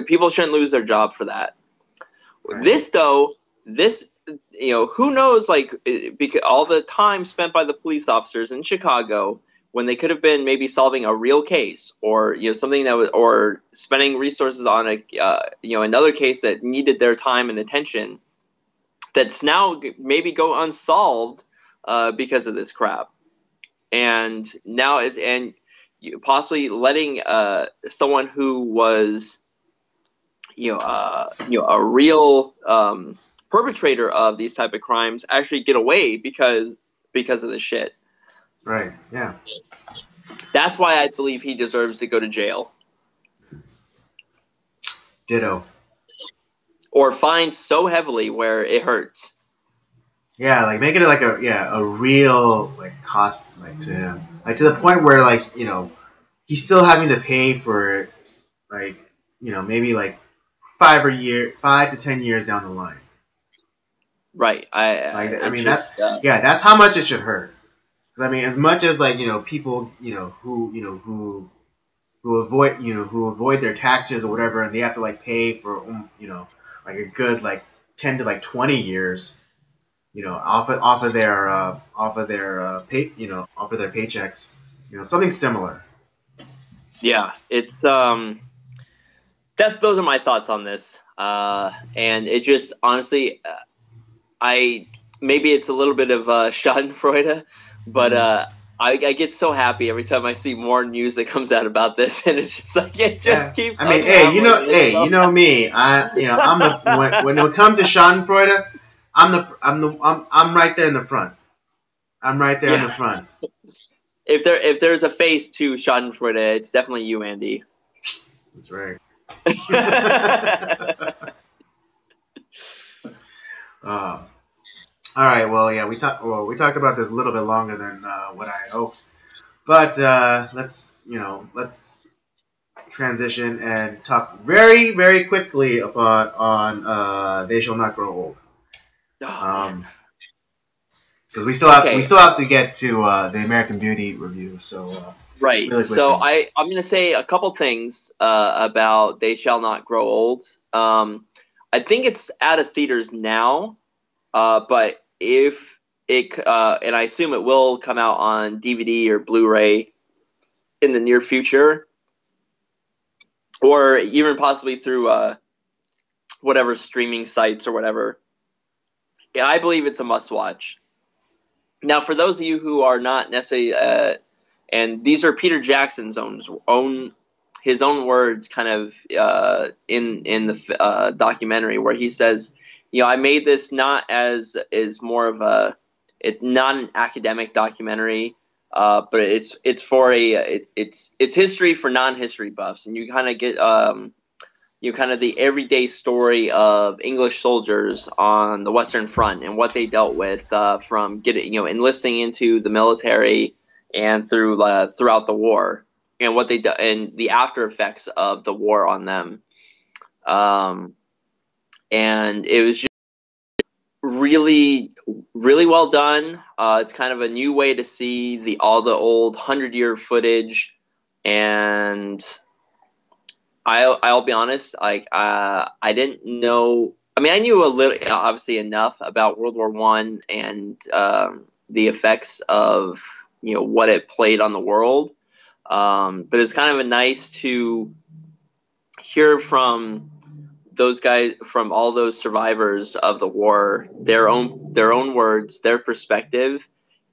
people shouldn't lose their job for that. Right. This who knows, like, because all the time spent by the police officers in Chicago when they could have been maybe solving a real case or something that was, or spending resources on another case that needed their time and attention, that's now maybe go unsolved because of this crap. And now possibly letting someone who was a real perpetrator of these type of crimes actually get away because of this shit. Right. Yeah. That's why I believe he deserves to go to jail. Ditto. Or fined so heavily where it hurts. Yeah, like make it like a real like cost to him, like to the point where he's still having to pay for it, maybe like 5 to 10 years down the line. Right. That's how much it should hurt. Because I mean, as much as people who avoid their taxes or whatever, and they have to pay for a good 10 to 20 years. Off of their paychecks, something similar. Yeah, it's those are my thoughts on this, and it just honestly, maybe it's a little bit of Schadenfreude, but I get so happy every time I see more news that comes out about this, and it's just like it just keeps. I mean, you know me, I'm the when it comes to Schadenfreude. I'm right there in the front. I'm right there in the front. If there's a face to Schadenfreude, it's definitely you, Andy. That's right. uh, all right. Well, yeah, we talked about this a little bit longer than what I hoped, but let's transition and talk very very quickly about on They Shall Not Grow Old. Oh, Because we still have to get to the American Beauty review. So right. really So quickly. I'm going to say a couple things about They Shall Not Grow Old. I think it's out of theaters now, but if it and I assume it will come out on DVD or Blu-ray in the near future, or even possibly through whatever streaming sites or whatever. Yeah, I believe it's a must-watch. Now, for those of you who are not necessarily, and these are Peter Jackson's own his own words, kind of in the documentary, where he says, I made this not as is more of it's not an academic documentary, but it's for it's history for non-history buffs, and you kind of get kind of the everyday story of English soldiers on the Western Front and what they dealt with from getting enlisting into the military and throughout the war, and what they do and the after effects of the war on them. And it was just really really well done. It's kind of a new way to see all the old 100-year footage, and I'll be honest, like I didn't know. I mean, I knew a little, obviously enough about World War One and the effects of what it played on the world. But it's kind of nice to hear from those guys, from all those survivors of the war, their own words, their perspective,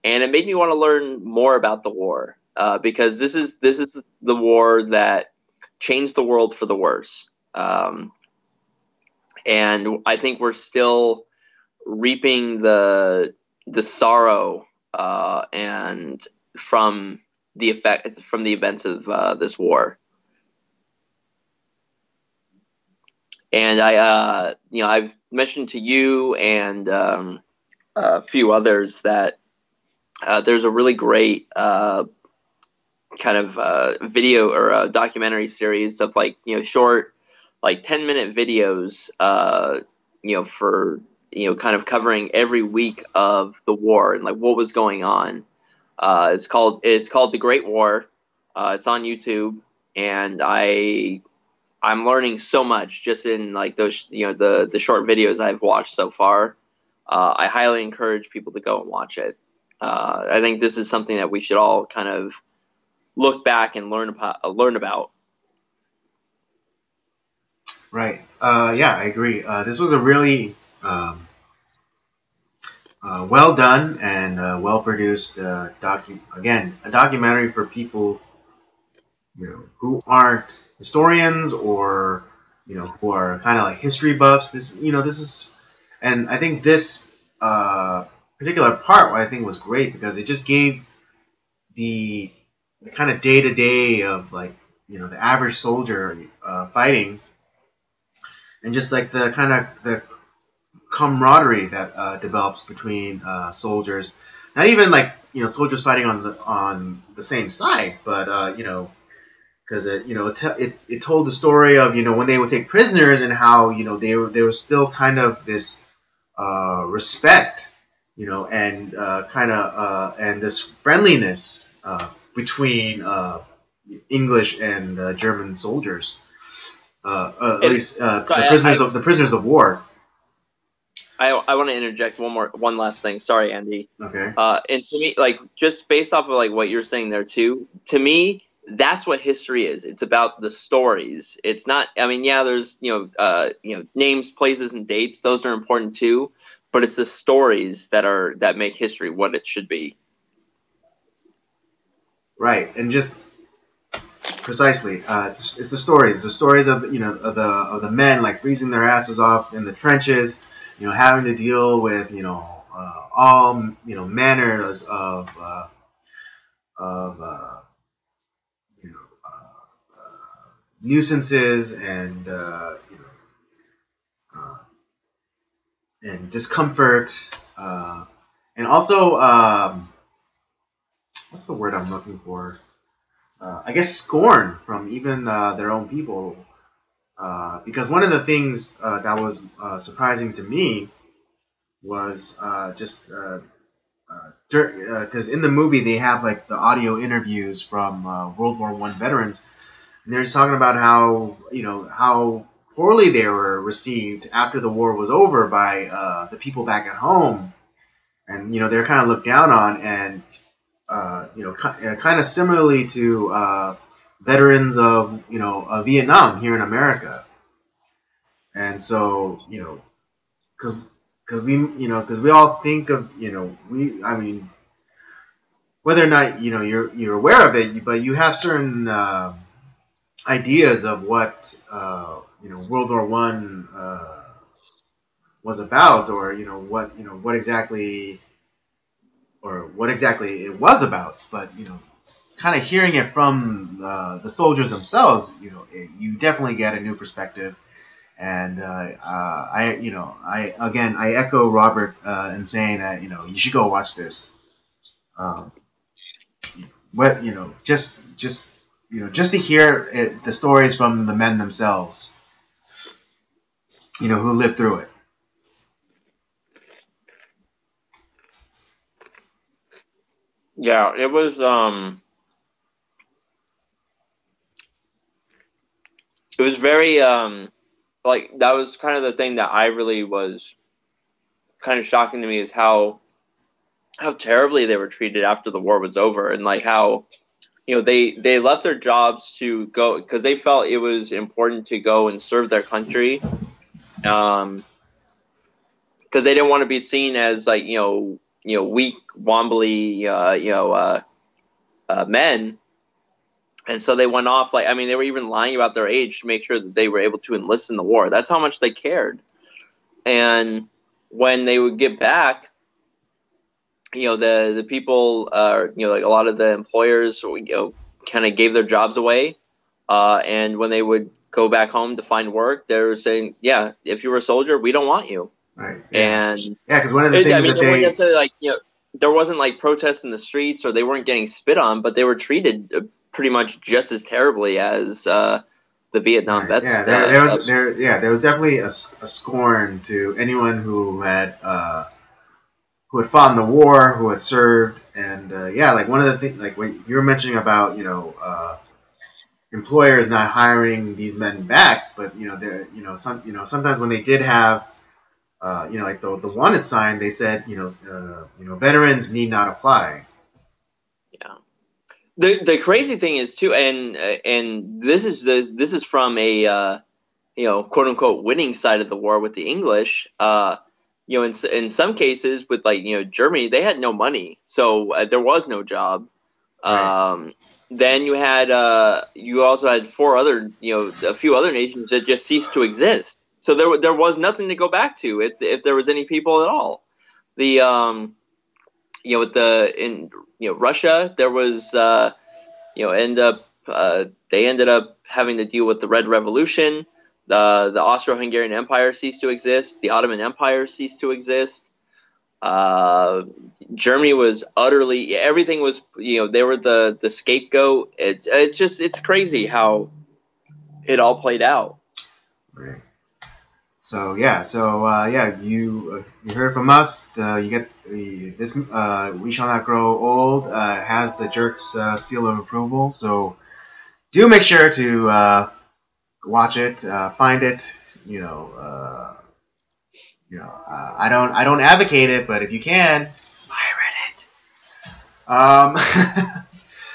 and it made me want to learn more about the war because this is the war that changed the world for the worse. And I think we're still reaping the sorrow and from the events of this war. And I've mentioned to you and a few others that there's a really great kind of video or a documentary series of short 10-minute videos for kind of covering every week of the war and what was going on. It's called The Great War. It's on YouTube, and I'm learning so much just in those the short videos I've watched so far. I highly encourage people to go and watch it. I think this is something that we should all kind of look back and learn about. Right. Yeah, I agree. This was a really well done and well produced a documentary for people who aren't historians or who are kind of like history buffs. This is, and I think this particular part I think was great because it just gave the kind of day to day of the average soldier fighting, and just the kind of the camaraderie that develops between soldiers. Not even soldiers fighting on the same side, but because it told the story of when they would take prisoners and how they were still kind of this respect, and kind of and this friendliness between English and German soldiers, at least the prisoners of war. I want to interject one last thing. Sorry, Andy. Okay. And to me, just based off of what you're saying there too, to me, that's what history is. It's about the stories. It's not. I mean, yeah, there's names, places, and dates. Those are important too, but it's the stories that make history what it should be. Right, and just precisely, it's the stories. The stories of of the men freezing their asses off in the trenches, having to deal with all manners of you know nuisances and and discomfort, and also what's the word I'm looking for? I guess scorn from even their own people. Because one of the things that was surprising to me was just because in the movie they have like the audio interviews from World War I veterans, and they're just talking about how how poorly they were received after the war was over by the people back at home, and they're kind of looked down on, and kind of similarly to veterans of Vietnam here in America. And so, because we all think of, I mean, whether or not you're aware of it, but you have certain ideas of what World War One was about, or what exactly it was about. But kind of hearing it from the soldiers themselves, you definitely get a new perspective. And I echo Robert in saying that you should go watch this. Just to hear the stories from the men themselves, who lived through it. Yeah, it was very like, that was kind of the thing that I really was kind of shocking to me, is how terribly they were treated after the war was over, and like how they left their jobs to go because they felt it was important to go and serve their country, because they didn't want to be seen as like weak, wombly men. And so they went off, like, I mean, they were even lying about their age to make sure that they were able to enlist in the war. That's how much they cared. And when they would get back, the people, like a lot of the employers, kind of gave their jobs away. And when they would go back home to find work, they were saying, yeah, if you were a soldier, we don't want you. Right. Yeah. And because one of the things I mean, that they weren't necessarily like, there wasn't like protests in the streets, or they weren't getting spit on, but they were treated pretty much just as terribly as the Vietnam vets. Yeah, there was definitely a scorn to anyone who had fought in the war, who had served, and like one of the things, like what you were mentioning about employers not hiring these men back, but sometimes when they did have like the wanted sign, they said veterans need not apply. Yeah. The crazy thing is too, and this is from a quote unquote winning side of the war with the English. In some cases with like Germany, they had no money, so there was no job. Right. Then you also had a few other nations that just ceased to exist. So there was nothing to go back to if there was any people at all. The in Russia, there was they ended up having to deal with the Red Revolution. The Austro-Hungarian Empire ceased to exist. The Ottoman Empire ceased to exist. Germany was everything was they were the scapegoat. It's crazy how it all played out. Right. So you heard from us. You get this. We Shall Not Grow Old has the Jerks seal of approval. So do make sure to watch it, find it. I don't advocate it, but if you can, pirate it.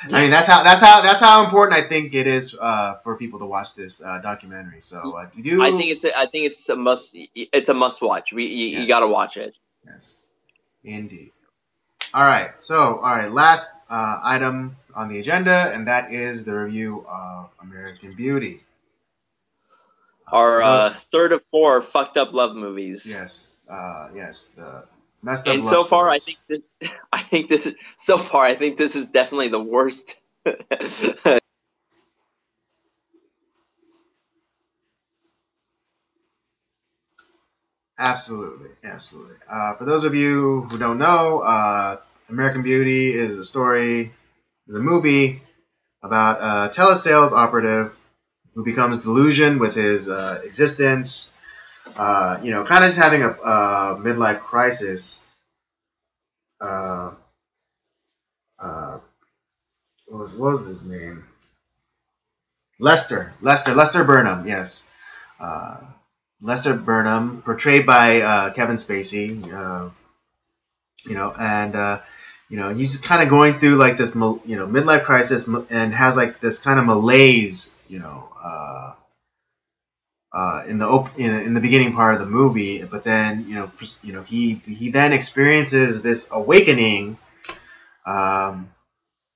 I mean, that's how important I think it is for people to watch this documentary. So you do. I think it's a must. It's a must watch. You got to watch it. Yes, indeed. All right. Last item on the agenda, and that is the review of American Beauty. Our third of 4 fucked up love movies. Yes. The messed up. And so far, I think this is definitely the worst. Absolutely, absolutely. For those of you who don't know, American Beauty is a story, the movie about a telesales operative who becomes delusioned with his existence. Kind of just having a midlife crisis. Uh, uh, what was his name? Lester Burnham. Yes, uh, Lester Burnham, portrayed by Kevin Spacey. And he's kind of going through like this, midlife crisis, and has like this kind of malaise, in the beginning part of the movie. But then, he then experiences this awakening,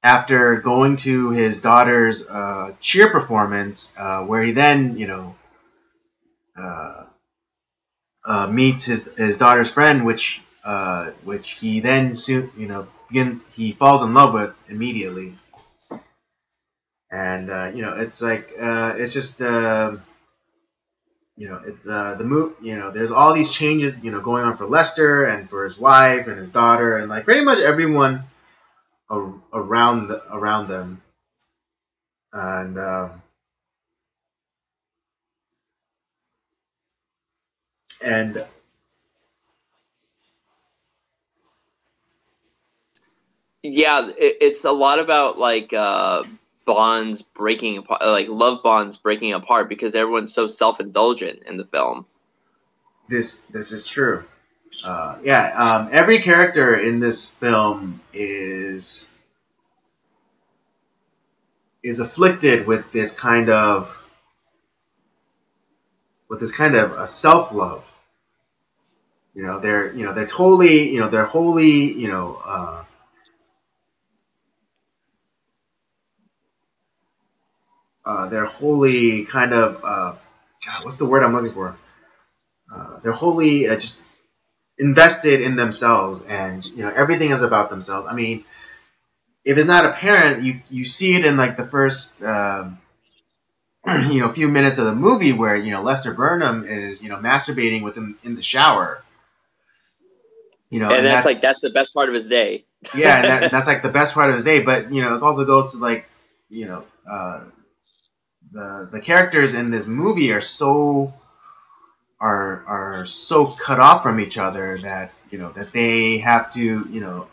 after going to his daughter's cheer performance, where he then, uh, meets his daughter's friend, which he then soon, he falls in love with immediately. And it's like it's just it's the move. There's all these changes, going on for Lester and for his wife and his daughter, and like pretty much everyone around them. And and Yeah, it's a lot about like bonds breaking apart, like love bonds breaking apart because everyone's so self-indulgent in the film. this is true. Every character in this film is afflicted with this kind of a self love. They're totally, they're wholly, they're wholly kind of God, what's the word I'm looking for? They're wholly just invested in themselves, and everything is about themselves. I mean, if it's not apparent, you see it in like the first few minutes of the movie where Lester Burnham is masturbating with him in the shower. And that's the best part of his day. Yeah, and that's like the best part of his day. But it also goes to like the characters in this movie are so cut off from each other that that they have to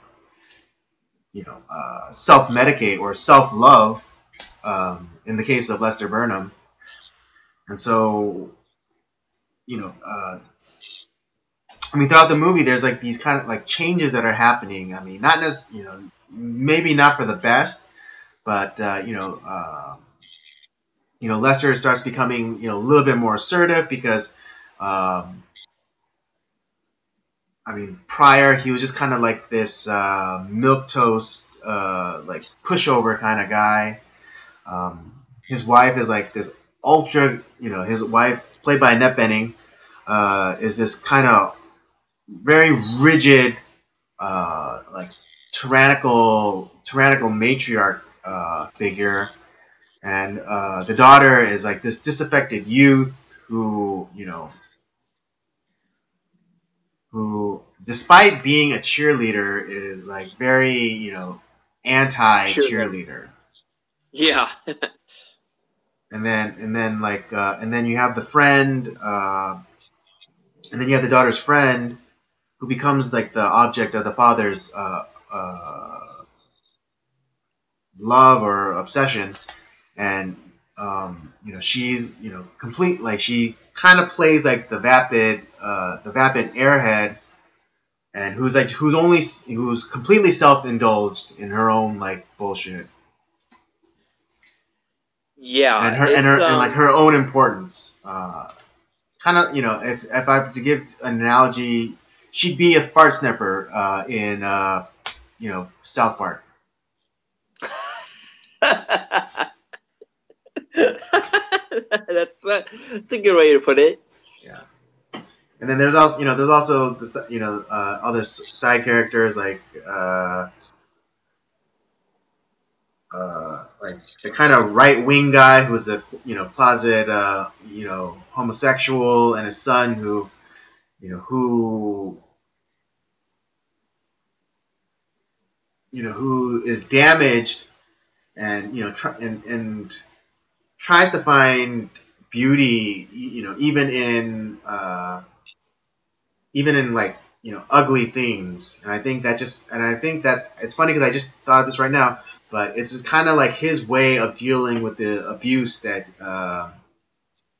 self medicate or self love, in the case of Lester Burnham. And so I mean, throughout the movie, there's like these kind of like changes that are happening. I mean, not necessarily, maybe not for the best, but Lester starts becoming a little bit more assertive because, I mean, prior he was just kind of like this milquetoast, like pushover kind of guy. His wife is like this ultra, his wife, played by Annette Bening, is this kind of very rigid, like tyrannical matriarch figure, and the daughter is like this disaffected youth who, despite being a cheerleader, is like very anti cheerleader. Yeah. and then you have the friend, and then you have the daughter's friend, who becomes like the object of the father's love or obsession. And she's complete, like she kind of plays like the vapid airhead, and who's completely self-indulged in her own like bullshit. Yeah, and like her own importance. Kind of, if I have to give an analogy, she'd be a fart sniffer in South Park. That's a good way to put it. Yeah. And then there's also the other side characters like the kind of right wing guy who's a closet homosexual, and his son who who is damaged, and and tries to find beauty, even in like ugly things. And I think that it's funny because I just thought of this right now, but it's just kind of like his way of dealing with the abuse that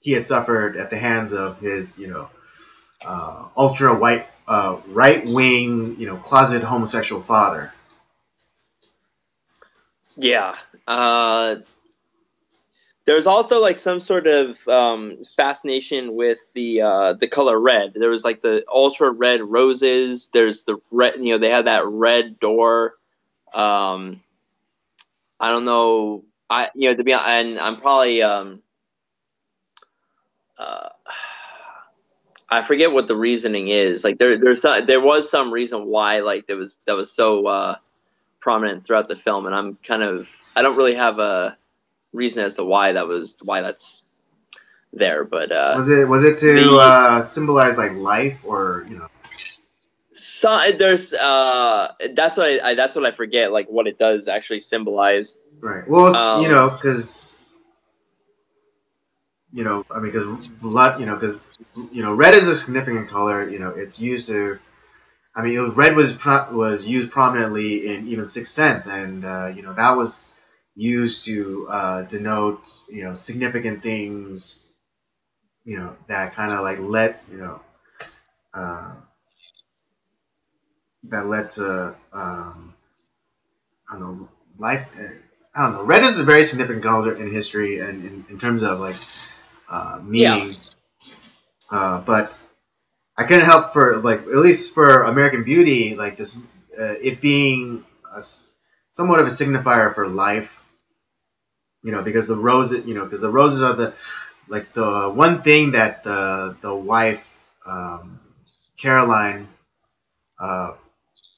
he had suffered at the hands of his ultra white right wing closet homosexual father. Yeah. There's also like some sort of fascination with the color red. There was like the ultra red roses. There's the red, they had that red door. I don't know. To be honest, and I'm probably I forget what the reasoning is. Like there was some reason why like that was so prominent throughout the film, and I don't really have a reason as to why that's there, but was it to symbolize like life, or so there's that's what I forget, like what it does actually symbolize. Right. Well, because because red is a significant color. It's used to. Red was used prominently in even Sixth Sense, and that was used to denote significant things that kind of like that led to I don't know, life. I don't know. Red is a very significant color in history and in terms of like meaning. Yeah. But I couldn't help for like at least for American Beauty, like this it being somewhat of a signifier for life. Because the roses, are the one thing that the wife Caroline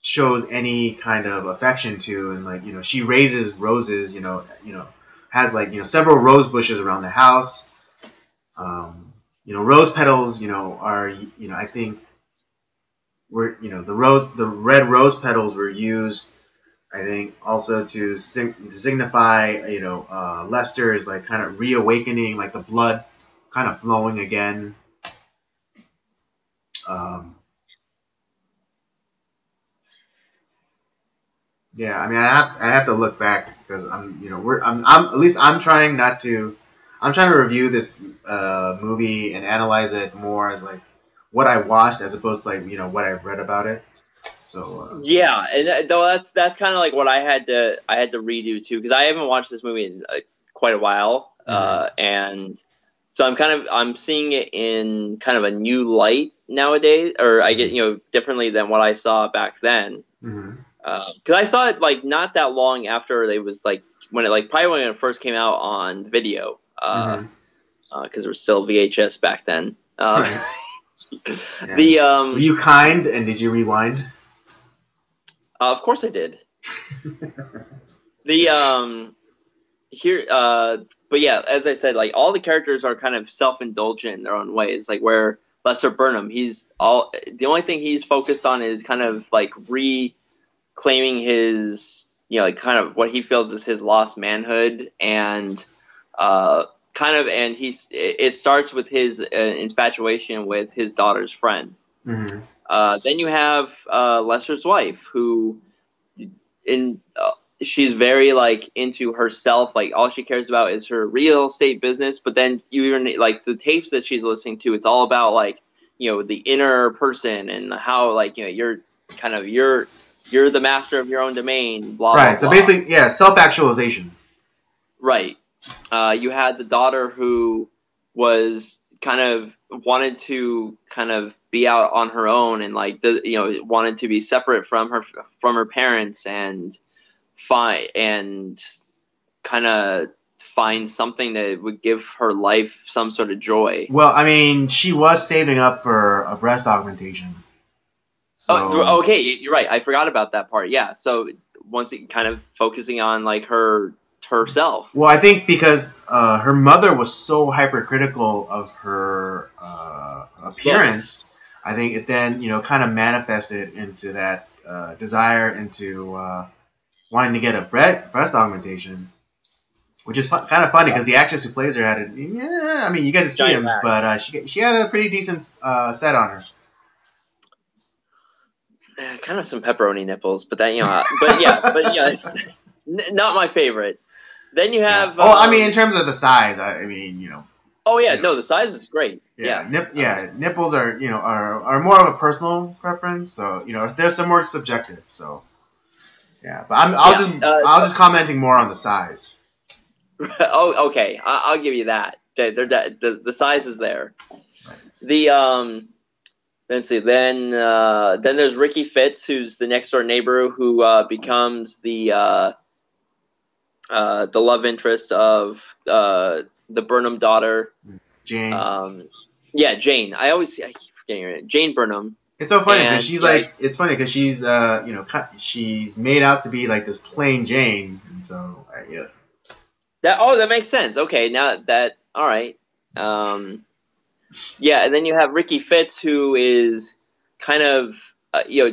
shows any kind of affection to, and she raises roses, has several rose bushes around the house. Rose petals, are I think were the red rose petals were used, I think, also to signify Lester is like kind of reawakening, like the blood kind of flowing again. Yeah, I have to look back because I'm trying not to. I'm trying to review this movie and analyze it more as like what I watched as opposed to like what I've read about it. So yeah, and though that's kind of like what I had to redo too, because I haven't watched this movie in quite a while, and so I'm seeing it in kind of a new light nowadays, or I get differently than what I saw back then. Because I saw it like not that long after it was like probably when it first came out on video, because it was still VHS back then. Yeah. Were you kind, and did you rewind? Of course I did. But yeah, as I said, like all the characters are kind of self-indulgent in their own ways. Like where Lester Burnham, the only thing he's focused on is kind of like reclaiming his, like kind of what he feels is his lost manhood, and it starts with his infatuation with his daughter's friend. Then you have Lester's wife, who she's very like into herself. Like all she cares about is her real estate business. But then you even like the tapes that she's listening to. It's all about like the inner person and how like you're the master of your own domain. Blah, right. Blah, so blah. basically, self-actualization. Right. You had the daughter who was kind of wanted to kind of be out on her own, and like wanted to be separate from her parents, and kind of find something that would give her life some sort of joy. Well, she was saving up for a breast augmentation. So... okay, you're right. I forgot about that part. Yeah. So once it kind of focusing on like herself. Well, I think because her mother was so hypercritical of her appearance, I think it then kind of manifested into that desire into wanting to get a breast augmentation, which is kind of funny because the actress who plays her had a I mean you get to see Giant him, back. but she had a pretty decent set on her. Kind of some pepperoni nipples, but that but yeah, it's not my favorite. Then you have. Oh, I mean, in terms of the size, I mean, Oh yeah, no, the size is great. Nipples are are more of a personal preference, so there's some more subjective. So yeah, but I was just commenting more on the size. Oh, okay, I'll give you that. The size is there. The let's see. Then there's Ricky Fitz, who's the next door neighbor who becomes the love interest of the Burnham daughter, Jane. Jane. I keep forgetting her name. Jane Burnham. It's so funny because she's it's funny because she's she's made out to be like this plain Jane, and so yeah. That makes sense. Okay, now that all right. Yeah, and then you have Ricky Fitz, who is kind of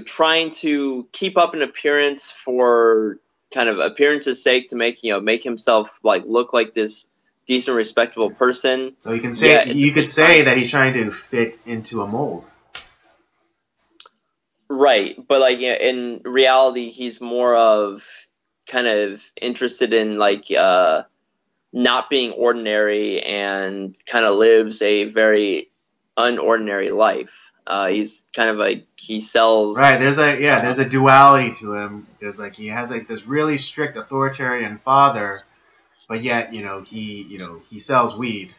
trying to keep up an appearance for kind of appearance's sake to make himself look like this decent, respectable person. So you can say that he's trying to fit into a mold. Right, but in reality, he's more of kind of interested in not being ordinary and kind of lives a very unordinary life. He's kind of he sells. Right, there's a duality to him because he has this really strict authoritarian father, but yet he sells weed.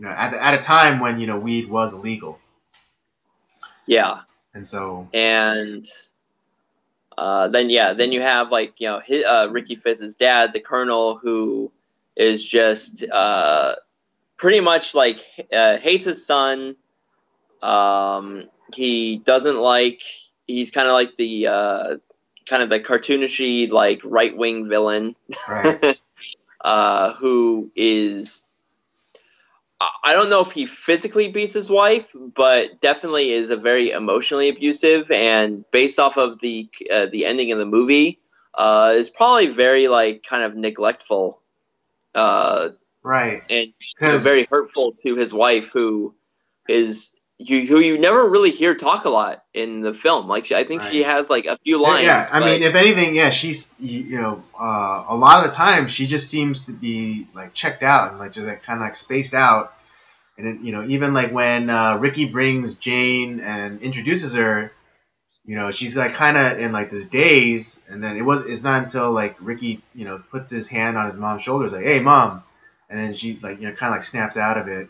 At a time when weed was illegal. Yeah. And so. And then you have Ricky Fitz's dad, the Colonel, who is just pretty much hates his son. He doesn't he's kind of like the cartoonishy right wing villain, right? Who is, I don't know if he physically beats his wife, but definitely is a very emotionally abusive, and based off of the ending of the movie, is probably very kind of neglectful, right, and very hurtful to his wife, who is who you never really hear talk a lot in the film. I think she has a few lines. Yeah, I mean, if anything, she's a lot of the time she just seems to be checked out and just kind of spaced out. And then, even when Ricky brings Jane and introduces her, she's kind of in this daze. And then it's not until Ricky puts his hand on his mom's shoulders hey mom, and then she kind of snaps out of it.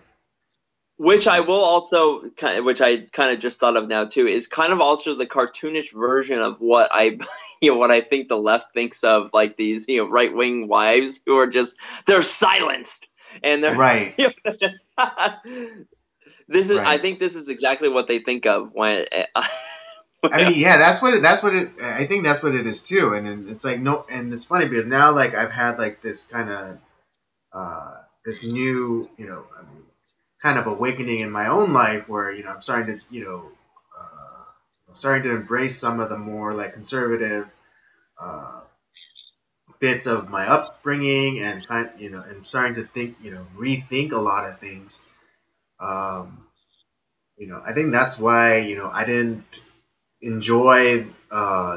Which I will also, which I kind of just thought of now too, is kind of also the cartoonish version of what I, what I think the left thinks of these, right wing wives who are they're silenced and they're right. This is, right. I think this is exactly what they think of when. I mean, yeah, that's what it. I think that's what it is too, and it's no, and it's funny because now I've had this kind of this new kind of awakening in my own life where I'm starting to starting to embrace some of the more conservative bits of my upbringing and and starting to think rethink a lot of things. I think that's why I didn't enjoy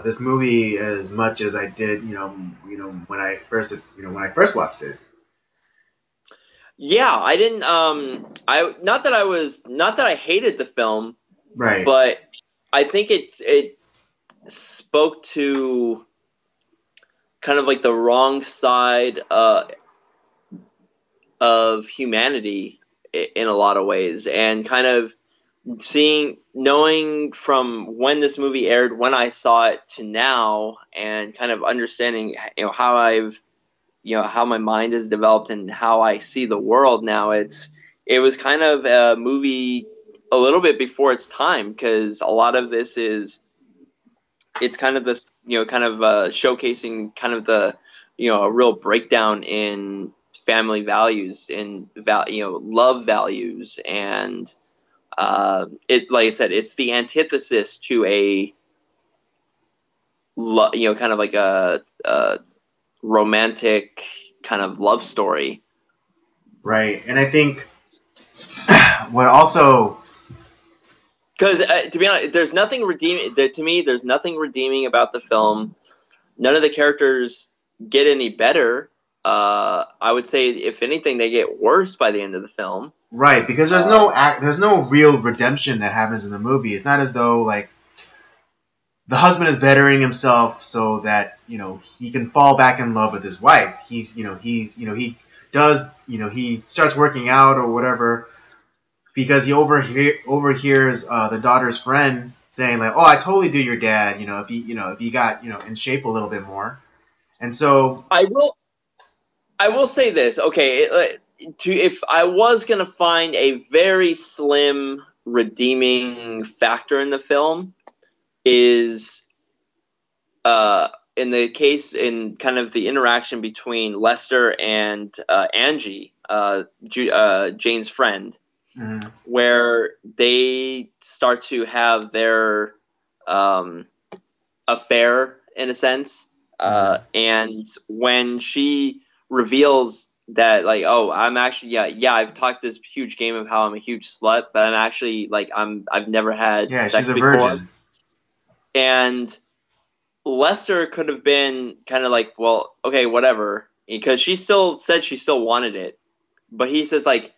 this movie as much as I did when I first watched it. Yeah, I didn't. Not that I hated the film, right? But I think it spoke to kind of the wrong side of humanity in a lot of ways, and kind of knowing from when this movie aired, when I saw it to now, and kind of understanding how I've how my mind has developed and how I see the world now. It was kind of a movie a little bit before its time, because a lot of this it's kind of this kind of showcasing kind of the a real breakdown in family values and love values, and It, like I said, it's the antithesis to a kind of like a romantic kind of love story. Right, and I think what also, because to be honest, there's nothing redeeming. To me, there's nothing redeeming about the film. None of the characters get any better. I would say, if anything, they get worse by the end of the film. Right, because there's no real redemption that happens in the movie. It's not as though like the husband is bettering himself so that he can fall back in love with his wife. He starts working out or whatever because he overhears the daughter's friend saying like, "Oh, I totally do your dad. If he got in shape a little bit more." And so I will say this. Okay, if I was gonna find a very slim redeeming factor in the film, is in the case in kind of the interaction between Lester and Angie, Jane's friend, where they start to have their affair in a sense, and when she reveals that like, oh, I'm actually I've talked this huge game of how I'm a huge slut, but I'm actually like I've never had sex she's a before. virgin. And Lester could have been kind of like, well, okay, whatever, because she still said she still wanted it, but he says like,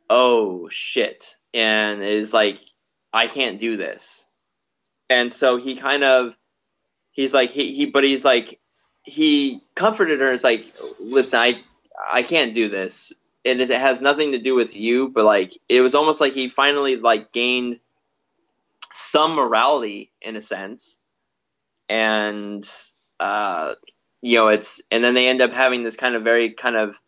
oh shit, and is like, I can't do this, and so he comforted her. It's like, listen, I can't do this, and it has nothing to do with you, but like it was almost like he finally like gained some morality in a sense, and and then they end up having this kind of very kind of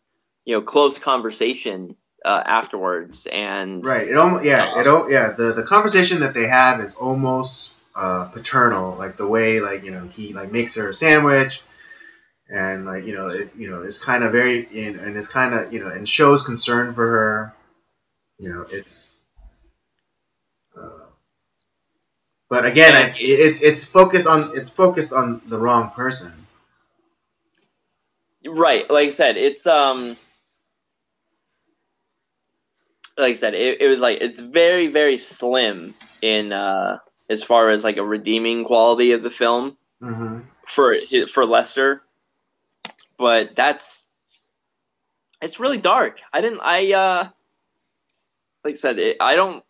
close conversation afterwards, and right, the conversation that they have is almost paternal, like the way like he like makes her a sandwich, and like it's kind of very and it's kind of and shows concern for her, it's. But again, it's focused on the wrong person. Right, like I said, it's like I said, it was like it's very very slim in as far as like a redeeming quality of the film for Lester, but it's really dark. Like I said, I don't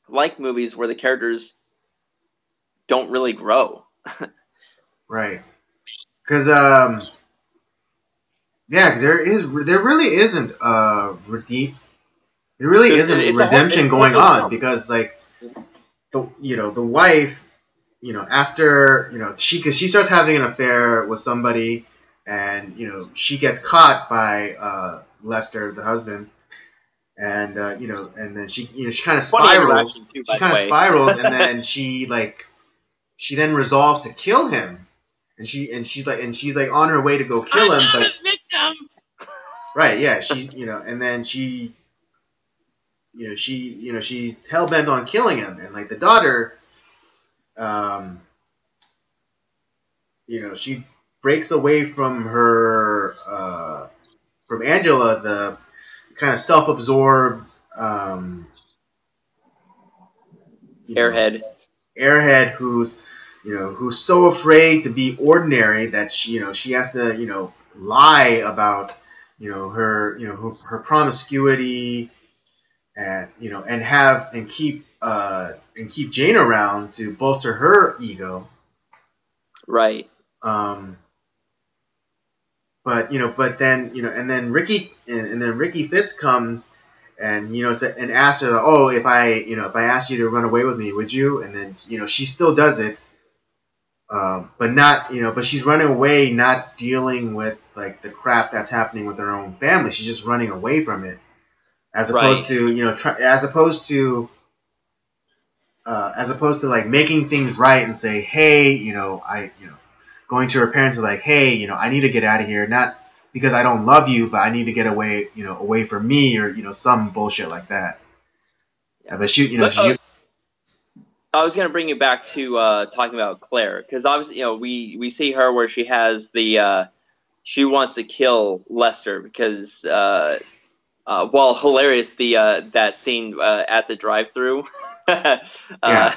like movies where the characters don't really grow. Right. Because because there really isn't redemption going on, because like the wife after she starts having an affair with somebody, and she gets caught by Lester, the husband. And and then she kind of spirals. And then she then resolves to kill him, and she's like on her way to go kill him, but victim. Right, yeah, she's and then she's hell bent on killing him, and like the daughter, she breaks away from her from Angela, the kind of self-absorbed airhead who's so afraid to be ordinary that she has to lie about her promiscuity, and and keep Jane around to bolster her ego. Right. But then Ricky Fitz comes and and asks her, oh, if I asked you to run away with me, would you? And then she still does it, but she's running away, not dealing with like the crap that's happening with her own family. She's just running away from it, as opposed to like making things right and say, hey, going to her parents and like, hey, I need to get out of here, not because I don't love you, but I need to get away, away from me, or some bullshit like that. But she, I was gonna bring you back to talking about Claire, because obviously, we see her where she has the she wants to kill Lester because well, hilarious that scene at the drive-through. yeah.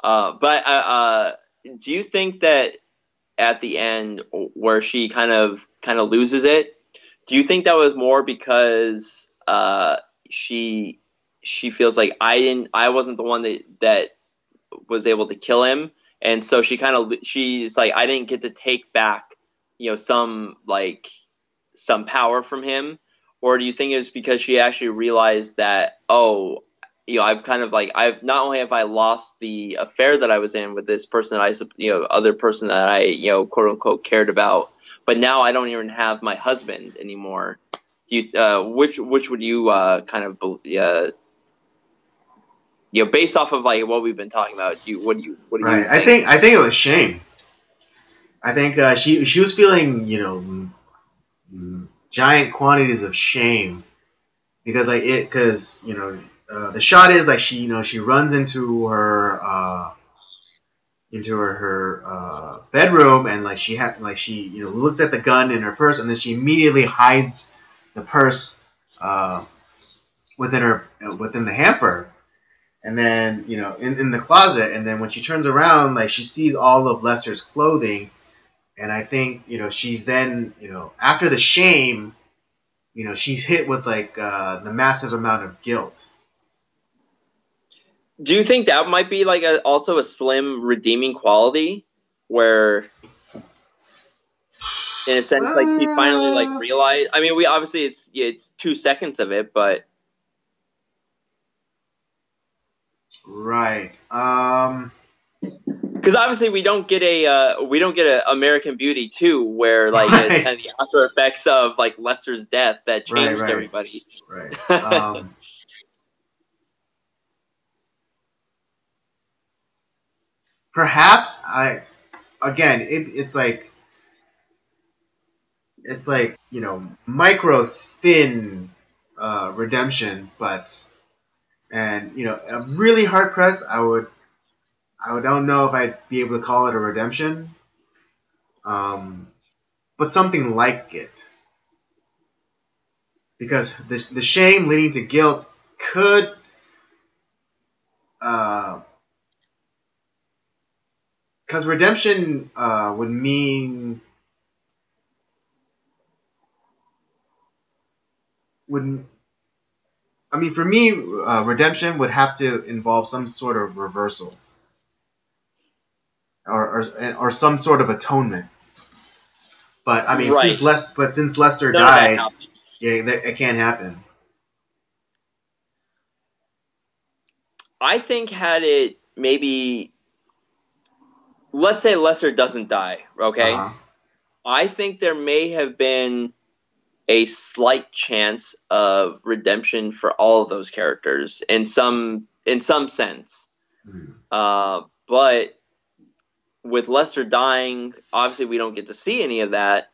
But do you think that at the end where she kind of loses it, do you think that was more because she feels like I wasn't the one that was able to kill him, and so she's like, I didn't get to take back some power from him? Or do you think it was because she actually realized that, oh, I've I've not only have I lost the affair that I was in with this person other person that I quote unquote cared about, but now I don't even have my husband anymore? Do you which would you based off of like what we've been talking about, what do you Right. think? I think it was shame. I think she was feeling giant quantities of shame because the shot is like she runs into her bedroom, and like she looks at the gun in her purse, and then she immediately hides the purse within the hamper, and then in the closet, and then when she turns around, like she sees all of Lester's clothing, and I think she's then after the shame, she's hit with like the massive amount of guilt. Do you think that might be like also a slim redeeming quality, where in a sense like she finally like realized? I mean, we obviously it's 2 seconds of it, but right. Because obviously we don't get a American Beauty 2 where like right. it's kind of the after effects of like Lester's death that changed right. everybody. Right. Perhaps it's like micro thin redemption, but really hard pressed. I don't know if I'd be able to call it a redemption, but something like it, because the shame leading to guilt could because redemption would mean for me, redemption would have to involve some sort of reversal, or some sort of atonement. But I mean, right. since Lester died, it can't happen. I think had it maybe, let's say Lester doesn't die, okay? Uh-huh. I think there may have been a slight chance of redemption for all of those characters in some sense. But with Lester dying, obviously we don't get to see any of that,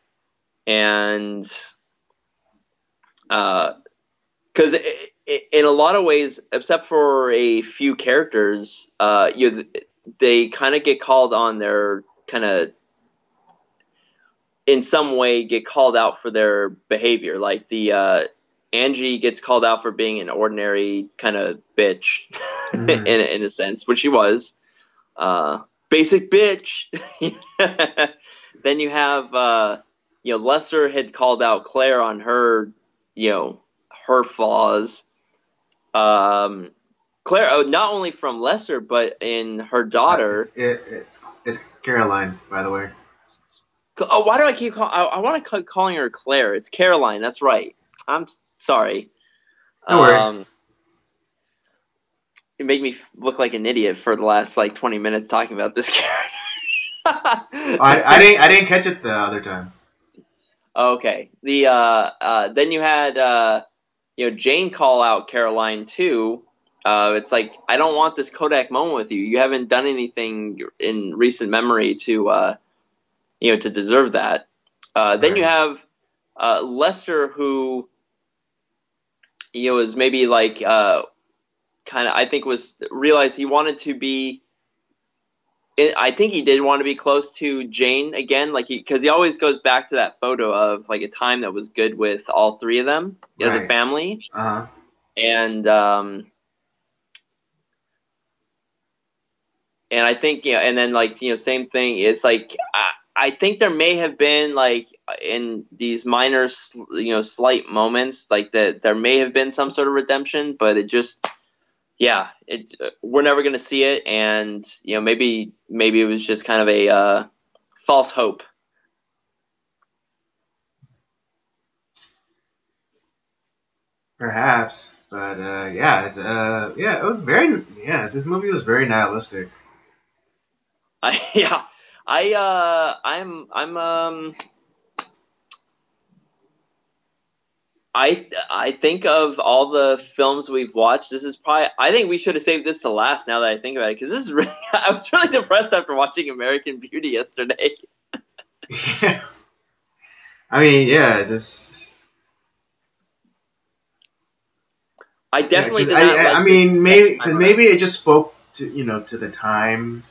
and because in a lot of ways, except for a few characters, they kind of get called on their in some way get called out for their behavior. Like the Angie gets called out for being an ordinary kind of bitch, in a sense, which she was. Basic bitch. Then you have Lester had called out Claire on her her flaws. Claire, not only from Lester, but in her daughter. It's Caroline, by the way. Oh, why do I keep calling? I want to keep calling her Claire. It's Caroline. That's right. I'm sorry. No worries. It made me look like an idiot for the last like 20 minutes talking about this character. I didn't catch it the other time. Okay. Then you had Jane call out Caroline too. It's like, I don't want this Kodak moment with you. You haven't done anything in recent memory to to deserve that. Then you have Lester, who is maybe like kind of, I think, was realized he wanted to be. I think he did want to be close to Jane again, like because he always goes back to that photo of like a time that was good with all three of them as a family, and I think and then like same thing. It's like I think there may have been like in these minor slight moments like that there may have been some sort of redemption, but it just. Yeah, we're never going to see it, and maybe it was just kind of a false hope. Perhaps, but yeah, it's it was very This movie was very nihilistic. I think of all the films we've watched, this is probably. I think we should have saved this to last. Now that I think about it, because this is really. I was really depressed after watching American Beauty yesterday. Yeah. I mean, yeah, this. I definitely did not. I mean, maybe it just spoke to to the times,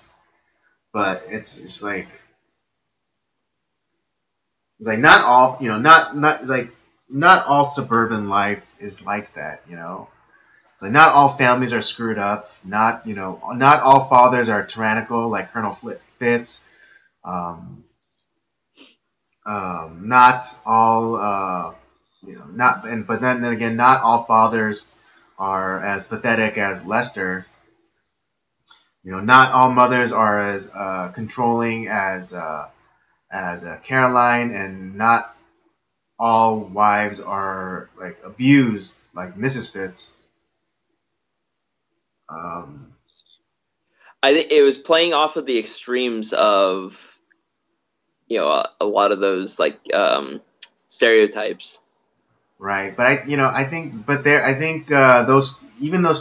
but it's like not all it's like not all suburban life is like that. It's like not all families are screwed up. Not all fathers are tyrannical like Colonel Fitz. Not all but then again, not all fathers are as pathetic as Lester. Not all mothers are as controlling as Caroline, and not all wives are like abused like Mrs. Fitz. I think it was playing off of the extremes of a lot of those like stereotypes. Right, but I think those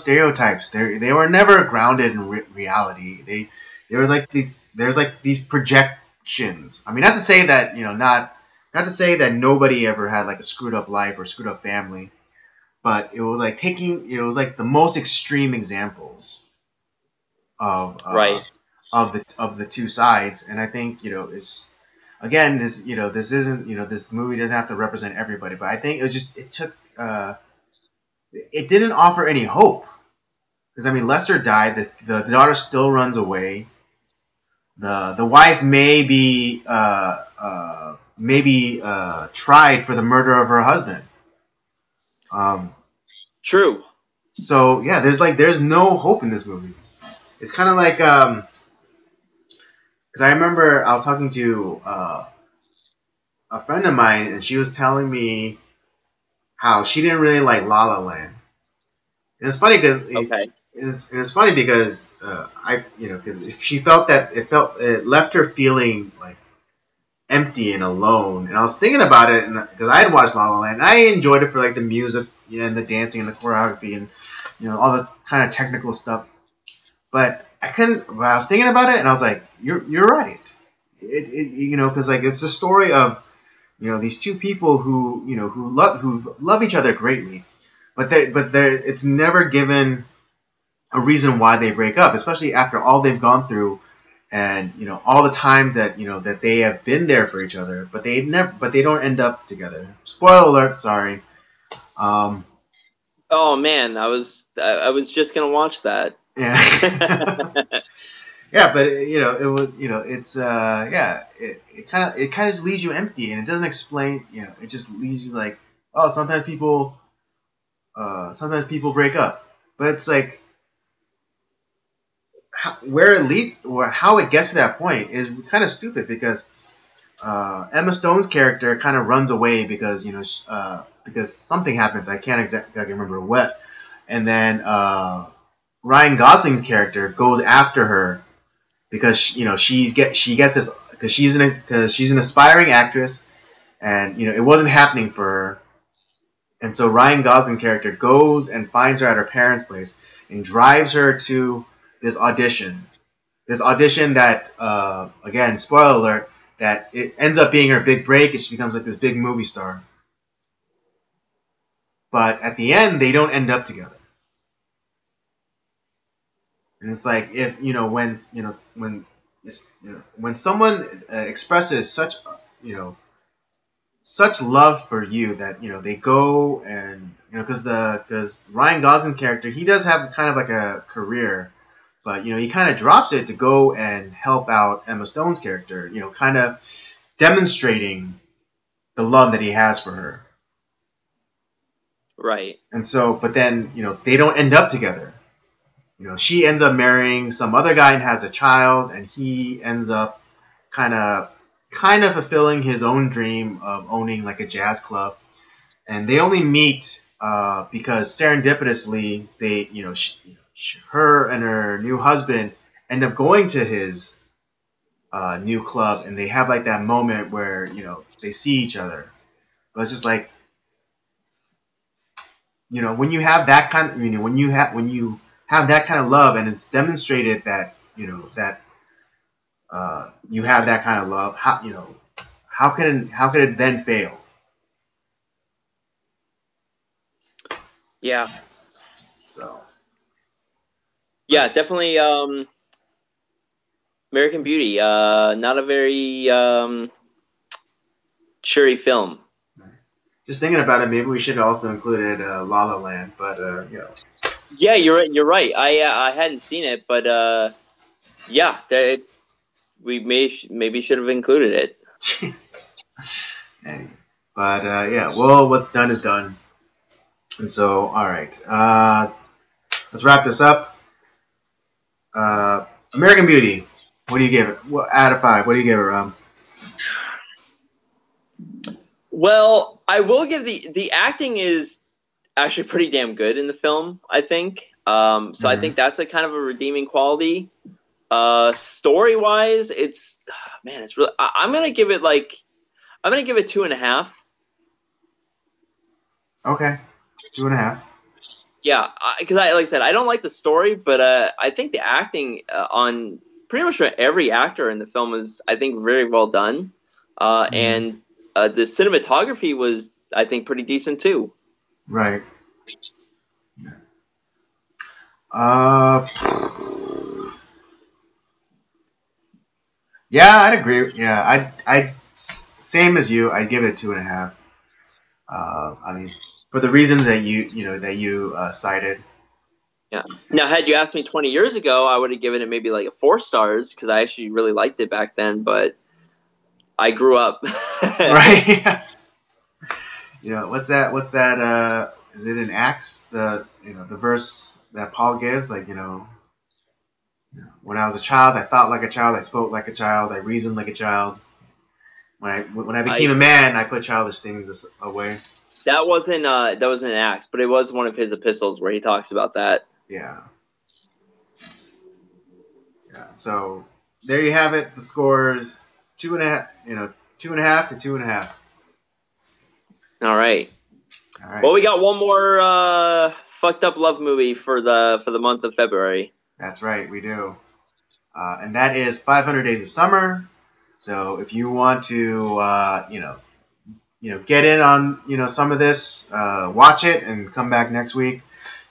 stereotypes they were never grounded in reality. They were like there's like these projections. I mean, not to say that not to say that nobody ever had like a screwed up life or screwed up family, but it was like the most extreme examples of of the two sides, and I think it's. Again, this isn't this movie doesn't have to represent everybody, but I think it didn't offer any hope, because I mean Lester died, the daughter still runs away, the wife may be tried for the murder of her husband. True. So yeah, there's no hope in this movie. It's kind of like because I remember I was talking to a friend of mine, and she was telling me how she didn't really like La La Land. And it's funny because it's funny because because she felt that it left her feeling like empty and alone. And I was thinking about it, and because I had watched La La Land, and I enjoyed it for like the music and the dancing and the choreography and all the kind of technical stuff. But I couldn't. When I was thinking about it, and I was like, "You're right." Because like it's a story of these two people who love each other greatly, but it's never given a reason why they break up, especially after all they've gone through, and all the times that that they have been there for each other, but they don't end up together. Spoiler alert! Sorry. Oh man, I was just gonna watch that. Yeah. Yeah, but it was it's it kind of just leaves you empty, and it doesn't explain. It just leaves you like, oh, sometimes people break up, but it's like how it gets to that point is kind of stupid, because Emma Stone's character kind of runs away because because something happens. I can't exactly remember what, and then Ryan Gosling's character goes after her because she gets this, because she's an aspiring actress, and it wasn't happening for her, and so Ryan Gosling's character goes and finds her at her parents' place and drives her to this audition that again, spoiler alert, that it ends up being her big break, and she becomes like this big movie star. But at the end, they don't end up together. And it's like if when someone expresses such such love for you that they go and because Ryan Gosling character, he does have kind of like a career, but he kind of drops it to go and help out Emma Stone's character, kind of demonstrating the love that he has for her. Right. And so, but then they don't end up together. She ends up marrying some other guy and has a child, and he ends up kind of fulfilling his own dream of owning like a jazz club. And they only meet because serendipitously her and her new husband end up going to his new club, and they have like that moment where they see each other. But it's just like when you have that kind of when you have that kind of love, and it's demonstrated that that you have that kind of love. How can it then fail? Yeah. So. Yeah, definitely. American Beauty, not a very cheery film. Just thinking about it, maybe we should have also included La La Land, but Yeah, you're right. I hadn't seen it, but yeah, we maybe should have included it. But yeah, well, what's done is done. And so, all right, let's wrap this up. American Beauty, what do you give it? Out of 5, what do you give it, Well, I will give the acting is actually pretty damn good in the film, I think. So I think that's a kind of a redeeming quality. Story wise, it's really. I'm gonna give it 2.5. Okay, 2.5. Yeah, because like I said, I don't like the story, but I think the acting on pretty much every actor in the film is, I think, very well done, and the cinematography was, I think, pretty decent too. Right. Yeah, I'd agree. Yeah, I same as you. I'd give it 2.5. I mean, for the reasons that you cited. Yeah. Now, had you asked me 20 years ago, I would have given it maybe like a 4 stars because I actually really liked it back then. But I grew up. Right. What's that? Is it in Acts? The verse that Paul gives, like when I was a child, I thought like a child, I spoke like a child, I reasoned like a child. When I became a man, I put childish things away. That wasn't Acts, but it was one of his epistles where he talks about that. Yeah. Yeah. So there you have it. The scores 2.5. 2.5 to 2.5. All right. Well, we got one more fucked up love movie for the month of February. That's right, we do. And that is 500 Days of Summer. So if you want to, get in on, some of this, watch it and come back next week,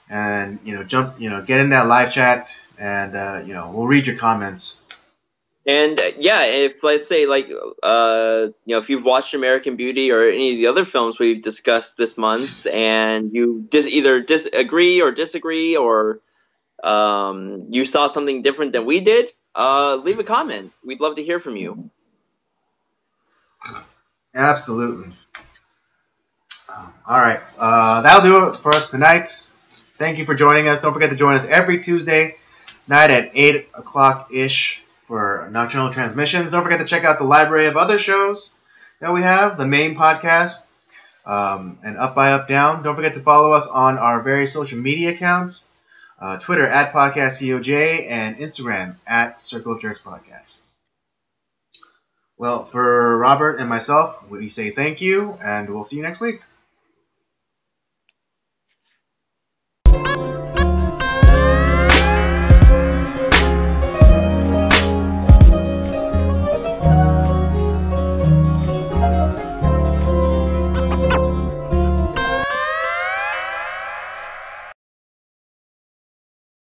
and get in that live chat, and we'll read your comments. And yeah, if let's say if you've watched American Beauty or any of the other films we've discussed this month, and you either disagree or disagree, or you saw something different than we did, leave a comment. We'd love to hear from you. Absolutely. All right. That'll do it for us tonight. Thank you for joining us. Don't forget to join us every Tuesday night at 8 o'clock-ish for Nocturnal Transmissions. Don't forget to check out the library of other shows that we have, the main podcast, and Up by Up Down. Don't forget to follow us on our various social media accounts, Twitter at PodcastCOJ, and Instagram at Circle of Jerks Podcast. Well, for Robert and myself, we say thank you, and we'll see you next week.